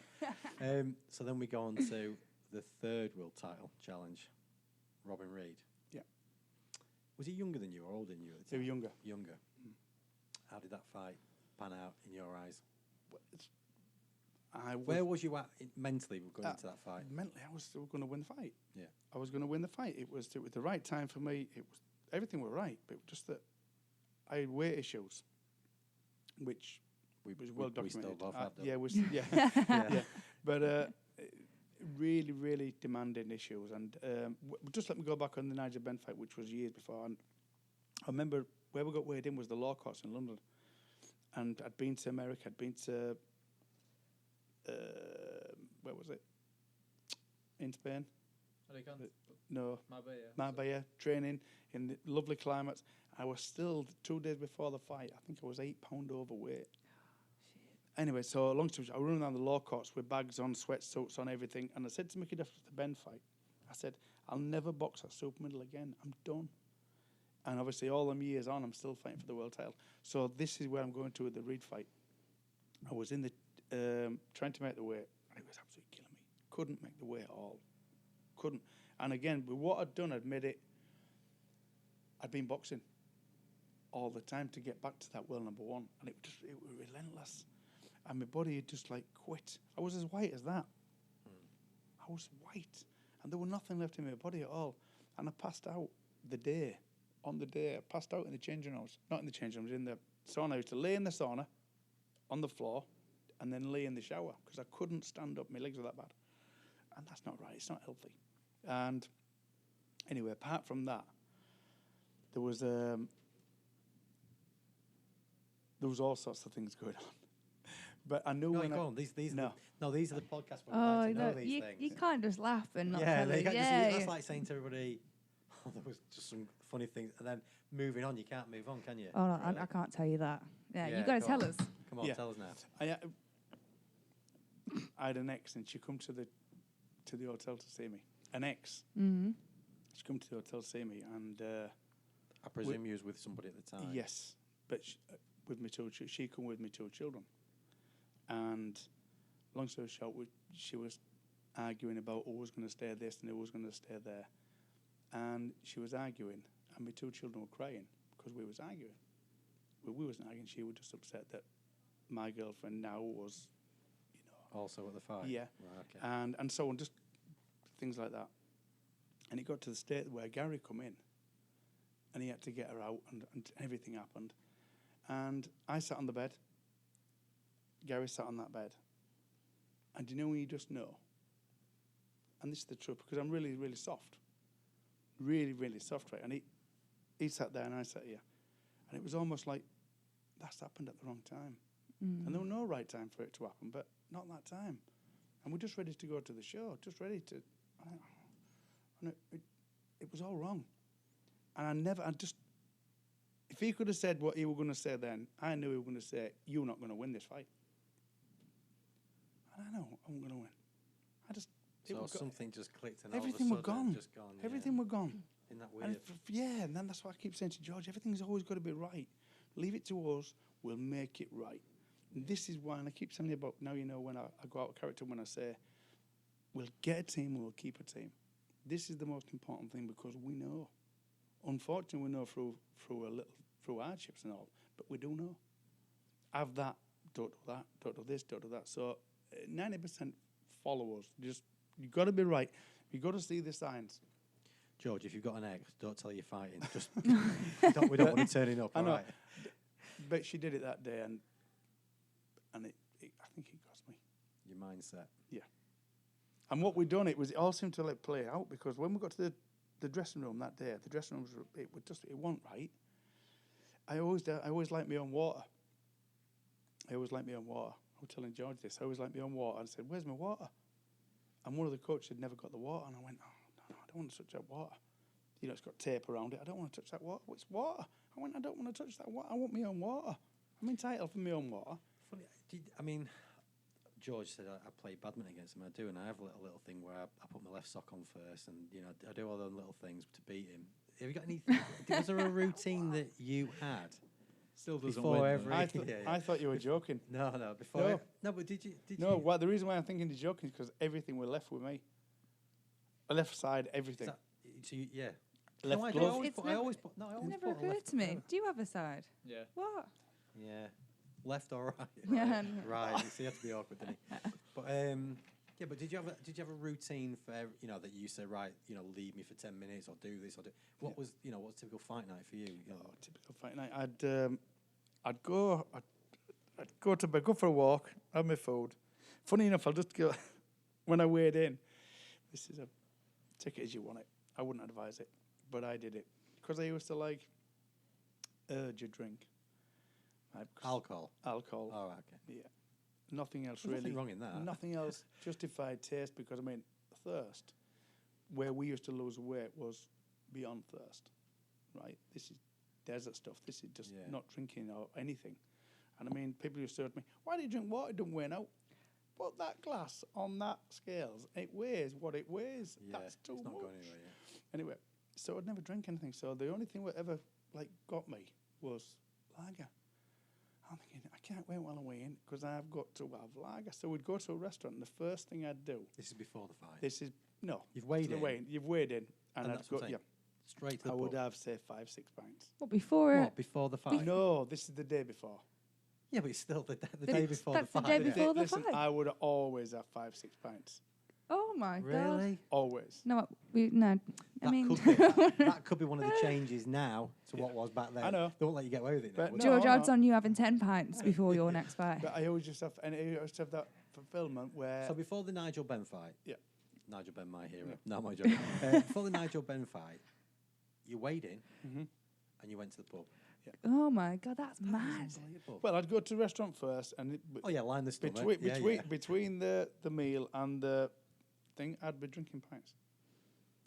that. So then we go on to the third World Title Challenge, Robin Reid. Yeah. Was he younger than you or older than you at the They time? were younger. Younger. How did that fight pan out in your eyes? Where was you at mentally going into that fight? Mentally, I was still going to win the fight. Yeah. I was going to win the fight. It was the right time for me. It was everything were right, but just that I had weight issues, which was well documented. We still both have them. Yeah. But really, really demanding issues. And just let me go back on the Nigel Benn fight, which was years before. And I remember where we got weighed in was the law courts in London. And I'd been to America. I'd been to where was it? In Spain? No. Marbella, training in the lovely climates. I was still 2 days before the fight. I think I was 8 pound overweight. Anyway, so long story short, I was running around the law courts with bags on, sweatsuits on, everything. And I said to Mickey after the Ben fight, I said, I'll never box at super middle again. I'm done. And obviously, all them years on, I'm still fighting for the world title. So this is where I'm going to with the Reid fight. I was in the trying to make the weight, and it was absolutely killing me. Couldn't make the weight at all. Couldn't. And again, with what I'd done, I'd made it. I'd been boxing all the time to get back to that world number one, and it was relentless. And my body had just like quit. I was as white as that. I was white, and there was nothing left in my body at all. And I passed out on the day. I passed out in the changing rooms. Not in the changing rooms, in the sauna. I used to lay in the sauna on the floor and then lay in the shower because I couldn't stand up. My legs were that bad. And that's not right. It's not healthy. And anyway, apart from that, there was all sorts of things going on. But I knew when these are the podcasts where Oh, we like to know these things. you can't just laugh and not Yeah, tell it. that's like saying to everybody, oh, there was just some funny things, and then moving on, you can't move on, can you? Oh, no, I can't tell you that. Yeah, you got to tell us. Come on, tell us now. I had an ex, and she come to the hotel to see me. An ex. Mm-hmm. She come to the hotel to see me, and I presume you was with somebody at the time. Yes, but with me two. She come with me 2 children, and long story short, she was arguing about who was going to stay this and who was going to stay there, and she was arguing, and my 2 children were crying because we was arguing. Well, we wasn't arguing. She was just upset that my girlfriend now was, also at the fight. Yeah, right, okay. and so on, just things like that. And it got to the state where Gary come in, and he had to get her out, and everything happened. And I sat on the bed. Gary sat on that bed. And when you just know? And this is the truth, because I'm really, really soft. Really, really soft, right? And he sat there, and I sat here. And it was almost like, that's happened at the wrong time. Mm. And there was no right time for it to happen, but not that time. And we're just ready to go to the show, just ready to... And it was all wrong. And if he could have said what he was going to say then, I knew he was going to say, you're not going to win this fight. And I know I'm going to win. So something just clicked and everything all of a sudden were gone. Just gone. Everything were gone. Isn't that weird? And then that's what I keep saying to George. Everything's always got to be right. Leave it to us. We'll make it right. And this is why, and I keep saying about now, when I go out of character when I say, we'll get a team and we'll keep a team. This is the most important thing because we know. Unfortunately, we know through hardships and all, but we do know. Have that, don't do that, don't do this, don't do that. So 90% followers. You've got to be right. You've got to see the signs. George, if you've got an ex, don't tell you're fighting. Just we don't want to turn it up. I know. Right? But she did it that day, and I think it cost me. Your mindset. Yeah. And what we done, it all seemed to play out because when we got to the dressing room that day, the dressing room it wasn't right. I always like my own water. I was telling George this. I always like my own water. And I said, "Where's my water?" And one of the coaches had never got the water, and I went, "Oh no, I don't want to touch that water." it's got tape around it. I don't want to touch that water. It's water. I went, I don't want to touch that water. I want my own water. I'm entitled for my own water. Funny, George said I play badminton against him. I do, and I have a little thing where I put my left sock on first, and I do all those little things to beat him. Have you got anything? Was there a routine that you had? Still doesn't before win. every. I thought you were joking. No, before. No, but did you? Well, the reason why I'm thinking you're joking is because everything was left with me. Left side, everything. Left no, glove. I always put. No, I It's always never put a occurred left to me. glove. Do you have a side? Yeah. What? Yeah, left or right? Yeah. Right. So you have to be awkward, didn't you? But but did you have a routine for that you say, right, leave me for 10 minutes or do this or do what was what's a typical fight night for you? Typical fight night. I'd go to bed, go for a walk, have my food. Funny enough, I'll just go when I weighed in. This is a take it as you want it. I wouldn't advise it, but I did it because I used to urge a drink. Alcohol. Oh, okay. Yeah. Nothing else There's really. nothing wrong in that. Nothing else justified taste because thirst. Where we used to lose weight was beyond thirst, right? This is desert stuff. This is just not drinking or anything. And people used to say to me, "Why do you drink water? It doesn't weigh out." Put that glass on that scales. It weighs what it weighs. Yeah, That's too it's not much. going anywhere. Yeah. Anyway, so I'd never drink anything. So the only thing that ever got me was lager. I'm thinking, I can't wait while I'm weighing because I've got to have lager. So we'd go to a restaurant, and the first thing I'd do. This is before the fight. You've weighed in. You've weighed in, and I'd that's go. what I'm saying. Straight to the I would pub. have say 5-6 pints. What before? What, before the fight? No, this is the day before. Yeah, but it's still the day before That's the the fight. day before the Listen, fight. I would always have 5-6 pints. Oh my god. Really? Always. No, no. That I mean, that could be one of the changes now to what was back then. I know. They won't let you get away with it now. But would no, George, odds on you having 10 pints before your next fight. But I always just have, and I always have that fulfillment where. So before the Nigel Benn fight, Yeah. Nigel Benn, my hero. Yeah. No, my joke. Before the Nigel Benn fight, you weighed in and you went to the pub. Oh my god, that's mad. Unbelievable. Well, I'd go to the restaurant first, and Line the stomach. between the meal and the thing, I'd be drinking pints.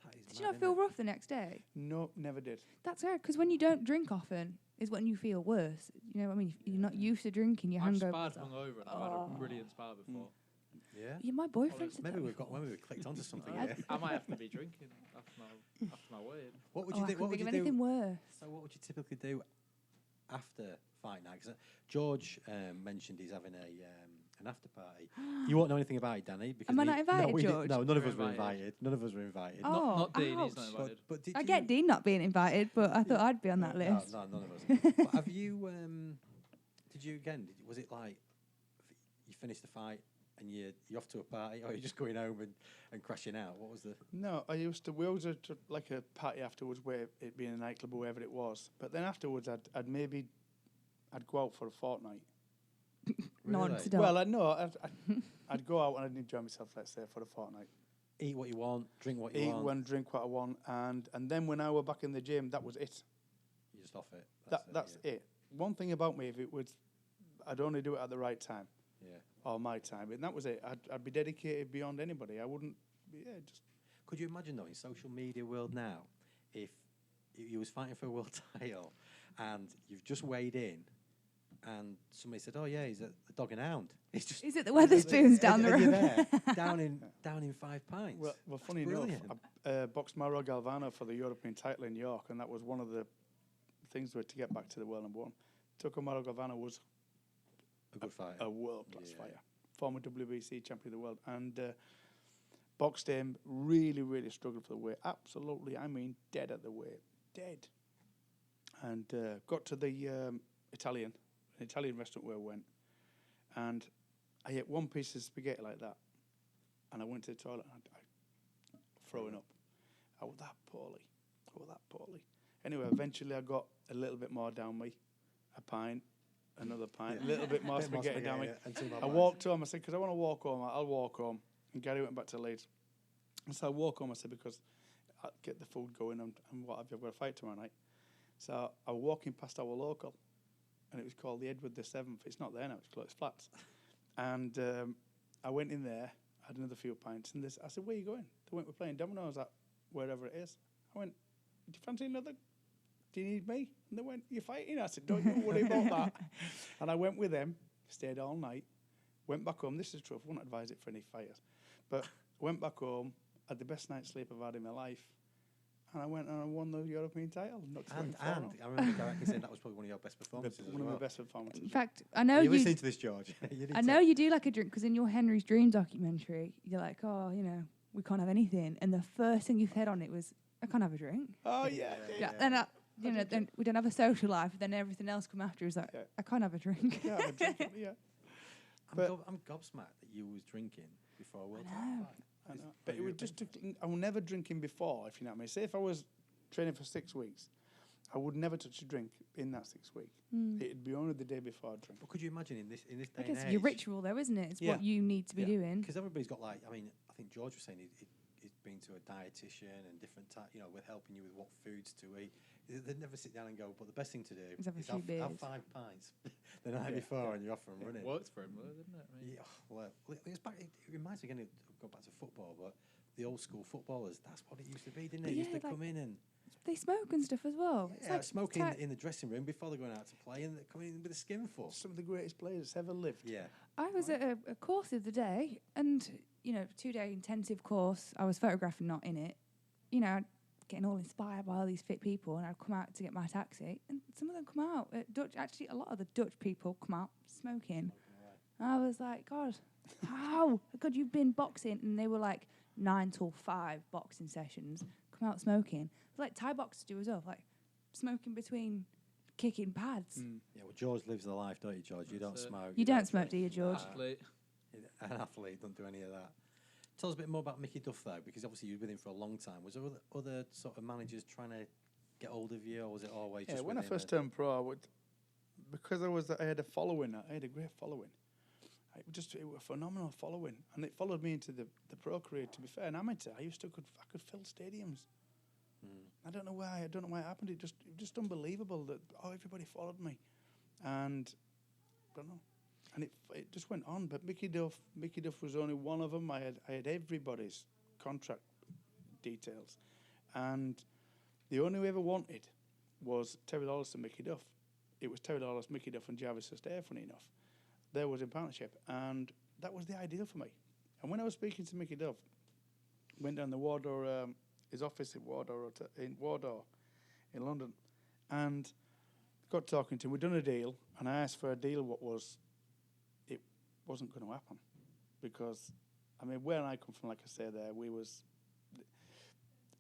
That is Did you mad, not feel isn't it? rough the next day? No, never did. That's weird, because when you don't drink often is when you feel worse. You know what I mean? You're not used to drinking, your I've hangover. sparred hungover and I've had a brilliant spar before. Yeah. Yeah, my boyfriend said Maybe that we've before. clicked onto something I, here. I might have to be drinking after my weigh-in. What would Oh, you I do? couldn't What would think you of do? anything worse. So what would you typically do after fight night? Because George mentioned he's having an after party. You won't know anything about it, Danny. Because Am I not invited, we George? No, none of We're us were invited. invited. None of us were invited. Oh, Not Dean, he's not ouch. invited. But did I you, get Dean not being invited, but I thought I'd be on that list. No, none of us. But have you? Did you again? Was it like you finished the fight and you're off to a party, or you're just going home and crashing out? What was the? No, we always had like a party afterwards where it being a nightclub or wherever it was. But then afterwards, I'd go out for a fortnight. Non-stop. Well, I'd go out and I'd enjoy myself, let's say, for a fortnight. Eat what you want, drink what you Eat want. one, drink what I want, and then when I were back in the gym, that was it. You're just off it. That's it. One thing about me, if it was, I'd only do it at the right time. Yeah. Or my time, and that was it. I'd be dedicated beyond anybody. I wouldn't. Just. Could you imagine though, in social media world now, if you was fighting for a world title and you've just weighed in, and somebody said, "Oh yeah, he's a dog and hound." It's just. Is it the Weatherspoons down the Are you road? there? down in 5 pints. Well, funny Brilliant. enough, I boxed Mauro Galvano for the European title in York, and that was one of the things to get back to the world number one. Tuco Mauro Galvano was a good fight. a world-class fighter, former WBC champion of the world, and boxed him, really, really struggled for the weight. Absolutely, I mean, dead at the weight. Dead. And got to the Italian restaurant where I went, and I ate one piece of spaghetti like that, and I went to the toilet and I throwing up. I was that poorly. Anyway, eventually I got a little bit more down me, a pint, another pint, a little bit more spaghetti down me. I walked home. I said, because I want to walk home, I'll walk home. And Gary went back to Leeds. And so I walk home, I said, because I'll get the food going and what have you, I've got a fight tomorrow night. So I was walking past our local, and it was called the Edward the 7th. It's not there now, it's closed flats. And I went in there, had another few pints, and I said, where are you going? They went, we're playing dominoes at wherever it is. I went, you fancy another? Do you need me? And they went, you're fighting? I said, don't you worry about that. And I went with them, stayed all night, went back home. This is true. I wouldn't advise it for any fighters. But went back home, had the best night's sleep I've had in my life. And I went and I won the European title. And I remember directly saying that was probably one of your best performances. One of my best performances. In fact, I know You're you. listening to this, George. I know you do like a drink because in your Henry's Dream documentary, you're like, oh, we can't have anything, and the first thing you said on it was, I can't have a drink. Oh yeah. Then then we don't have a social life. Then everything else come after is like, I can't have a drink. Yeah, have a drink. Yeah. I'm gobsmacked that you was drinking before a World Title fight. I know. But it was just, I was never drinking before, if you know what I mean. Say if I was training for 6 weeks, I would never touch a drink in that 6 weeks. It'd be only the day before I drink. But could you imagine in this day I and guess age? your ritual, though, isn't it? It's what you need to be doing. Because everybody's got I think George was saying he's been to a dietitian and different with helping you with what foods to eat. They'd never sit down and go, but the best thing to do is have 5 pints the night before and you're off and running. It works for him, though, didn't it? I mean, It reminds me again, go back to football, but the old school footballers, that's what it used to be, didn't it? But It used to come in and... They smoke and stuff as well. It's Yeah, like smoking in the dressing room before they're going out to play and they're coming in with a skin full. Some of the greatest players ever lived. Yeah. I was at a course the other day, and 2-day intensive course. I was photographing, not in it. Getting all inspired by all these fit people, and I'd come out to get my taxi, and some of them come out. Actually, a lot of the Dutch people come out smoking. And I was like, God, how? God, you've been boxing, and they were like 9 till 5 boxing sessions. Come out smoking. It's like Thai boxers do as well, like smoking between kicking pads. Yeah, well, George lives the life, don't you, George? You don't smoke. You don't smoke, do you, George? An athlete, don't do any of that. Tell us a bit more about Mickey Duff, though, because obviously you were with him for a long time. Was there other sort of managers trying to get hold of you, or was it always just when I with him first turned pro, because I had a following, I had a great following. It was a phenomenal following, and it followed me into the pro career. To be fair, an amateur, I could fill stadiums. I don't know why. I don't know why it happened. It was just unbelievable that everybody followed me, and I don't know. And it just went on. But Mickey Duff was only one of them. I had everybody's contract details, and the only we ever wanted was Terry Lawless and Mickey Duff. It was Terry Lawless, Mickey Duff, and Jarvis Sustair. Funny enough, there was in partnership, and that was the ideal for me. And when I was speaking to Mickey Duff, went down the Wardour, his office in Wardour in London, and got talking to him. We'd done a deal, and I asked for a deal it wasn't going to happen, because, where I come from, like I say there,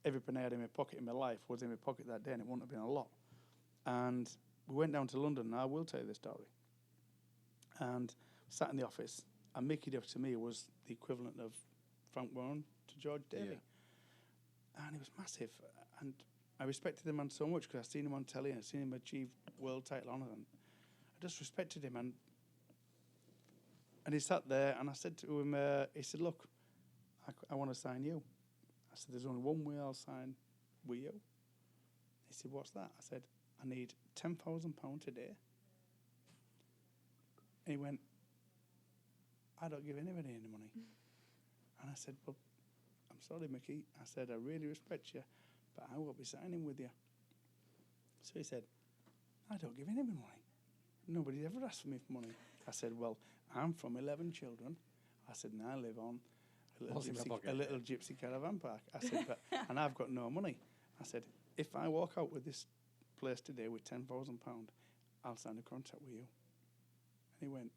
every penny I had in my pocket in my life was in my pocket that day, and it wouldn't have been a lot. And we went down to London, and I will tell you this story. And sat in the office, and Mickey Duff to me was the equivalent of Frank Warren to George Davey. Yeah. And he was massive. And I respected the man so much because I'd seen him on telly and I'd seen him achieve world title honour. And I just respected him. And he sat there, and I said to him, he said, look, I want to sign you. I said, there's only one way I'll sign with you. He said, what's that? I said, I need £10,000 a day. And he went, I don't give anybody any money. And I said, well, I'm sorry, Mickey. I said, I really respect you, but I won't be signing with you. So he said, I don't give anybody money. Nobody's ever asked for me for money. I said, well, I'm from 11 children. I said, and I live on a little gypsy caravan park. I said, and I've got no money. I said, if I walk out with this place today with £10,000, I'll sign a contract with you. And he went,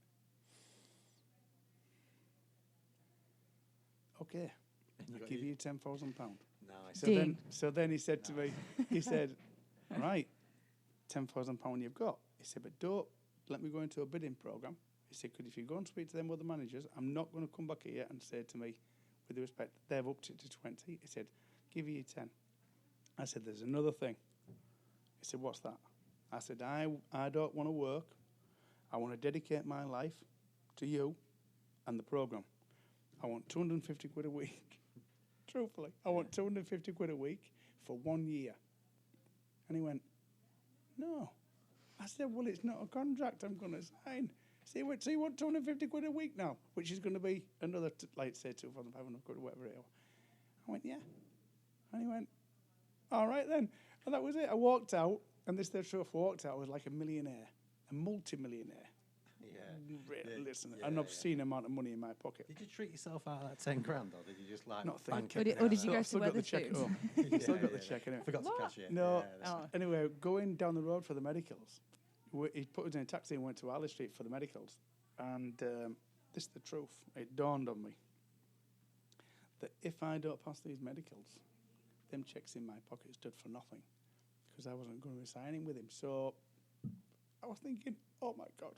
okay, I'll give you £10,000. Nice. So then he said to me, he said, right, £10,000 you've got. He said, but don't let me go into a bidding programme. He said, because if you go and speak to them other managers, I'm not going to come back here and say to me, with respect, they've upped it to 20. He said, give you 10. I said, there's another thing. He said, what's that? I said, I don't want to work. I want to dedicate my life to you and the programme. I want 250 quid a week. Truthfully, I want 250 quid a week for 1 year. And he went, no. I said, well, it's not a contract I'm going to sign. So you want 250 quid a week now, which is going to be another, say, 2,500 quid or whatever it is. I went, yeah. And he went, all right then. And that was it. I walked out, and this third trophy walked out. I was like a millionaire, a multi-millionaire. Listen, an obscene amount of money in my pocket. Did you treat yourself out of that 10 grand, or did you just like Not bank think. it? Or did you go Still to got the weather check at shoes? home. Still got the check anyway. Forgot to cash it. No. Yeah, Oh. Anyway, going down the road for the medicals, he put us in a taxi and went to Harley Street for the medicals. And this is the truth. It dawned on me that if I don't pass these medicals, them checks in my pocket stood for nothing because I wasn't going to be signing with him. So I was thinking, oh my God,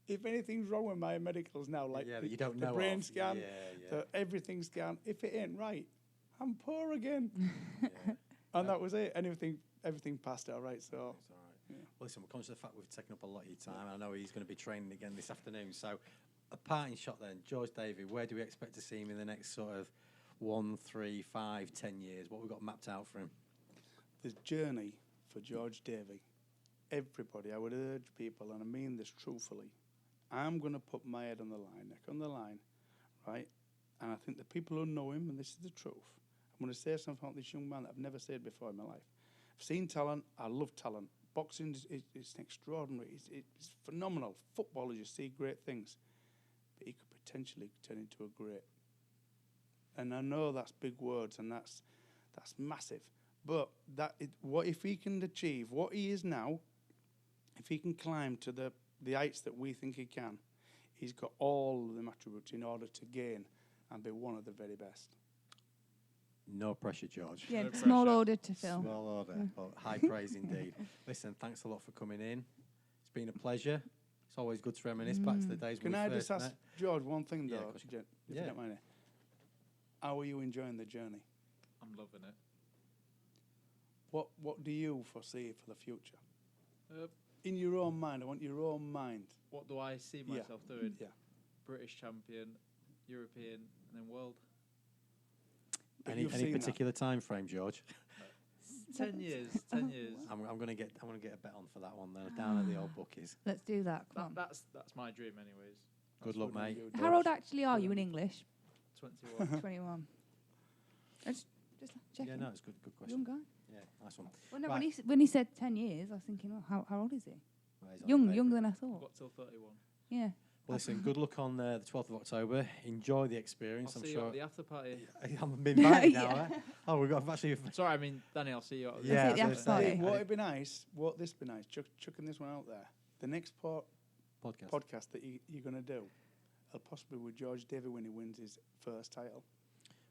if anything's wrong with my medicals now, like that you don't the know brain of. scan, the everything scan, if it ain't right, I'm poor again. And that was it. And everything passed all right. So It's all right. Yeah. Well, listen, we're conscious of the fact we've taken up a lot of your time. I know he's going to be training again this afternoon. So, a parting shot then, George Davey, where do we expect to see him in the next sort of 1, 3, 5, 10 years? What we've got mapped out for him? the journey for George Davey, everybody, I would urge people, and I mean this truthfully, I'm going to put my head on the line, neck on the line, right? And I think the people who know him, and this is the truth, I'm going to say something about this young man that I've never said before in my life. I've seen talent. I love talent. Boxing is extraordinary. It's phenomenal. Footballers, you see great things. But he could potentially turn into a great. And I know that's big words, and that's massive. But what if he can achieve what he is now, if he can climb to the heights that we think he can, he's got all of the attributes in order to gain and be one of the very best. No pressure, George. Yeah, No small pressure. order to fill. Small order, but high praise indeed. Listen, thanks a lot for coming in. It's been a pleasure. It's always good to reminisce back to the days when Can we I first just ask met. George one thing, Yeah, though, of course you Jen, if Yeah. you don't mind? How are you enjoying the journey? I'm loving it. What do you foresee for the future? Uh, In your own mind, I want your own mind. what do I see Yeah. myself doing? Yeah. British champion, European, and then world. But Any you've seen that. particular time frame, George? 10 years. 10 years. I'm gonna get a bet on for that one then, down at the old bookies. Let's do that. Come on. That's my dream, anyways. Good luck, mate. How old actually are you in English? 21. 21. Just checking. Yeah, no, it's good question. Young guy. Yeah, nice one. Well, no, Right. when he said 10 years, I was thinking, oh, how old is he? Well, he's on the paper. Younger than I thought. Got till 31. Yeah. Well, listen, good luck on the 12th of October. Enjoy the I'll experience. I'm see you sure. at the after party. I'm invited now. Yeah. Oh, we've got actually. Sorry, I mean, Danny, I'll see you at the Yeah, That's it, I the was after gonna say, party. What would be nice? What this be nice? Chucking this one out there. The next podcast that you're going to do, possibly with George Davey when he wins his first title.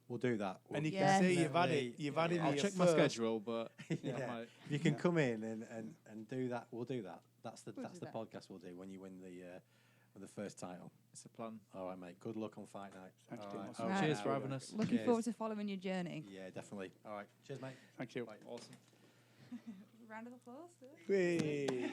We'll do that. And you Yeah. can say you've had Definitely, it. You've had it. I'll in your check my first. schedule, but Yeah. I might. You can Yeah. come in and do that. We'll do that. That's the We'll do that. podcast we'll do when you win the first title. It's a plan. All right, mate. Good luck on fight night. Thanks, All Tim. right. Awesome. Right. Cheers for having us. Looking Cheers. forward to following your journey. Yeah, definitely. All right. Cheers, mate. Thank you. Bye. Awesome. Round of applause. Hey.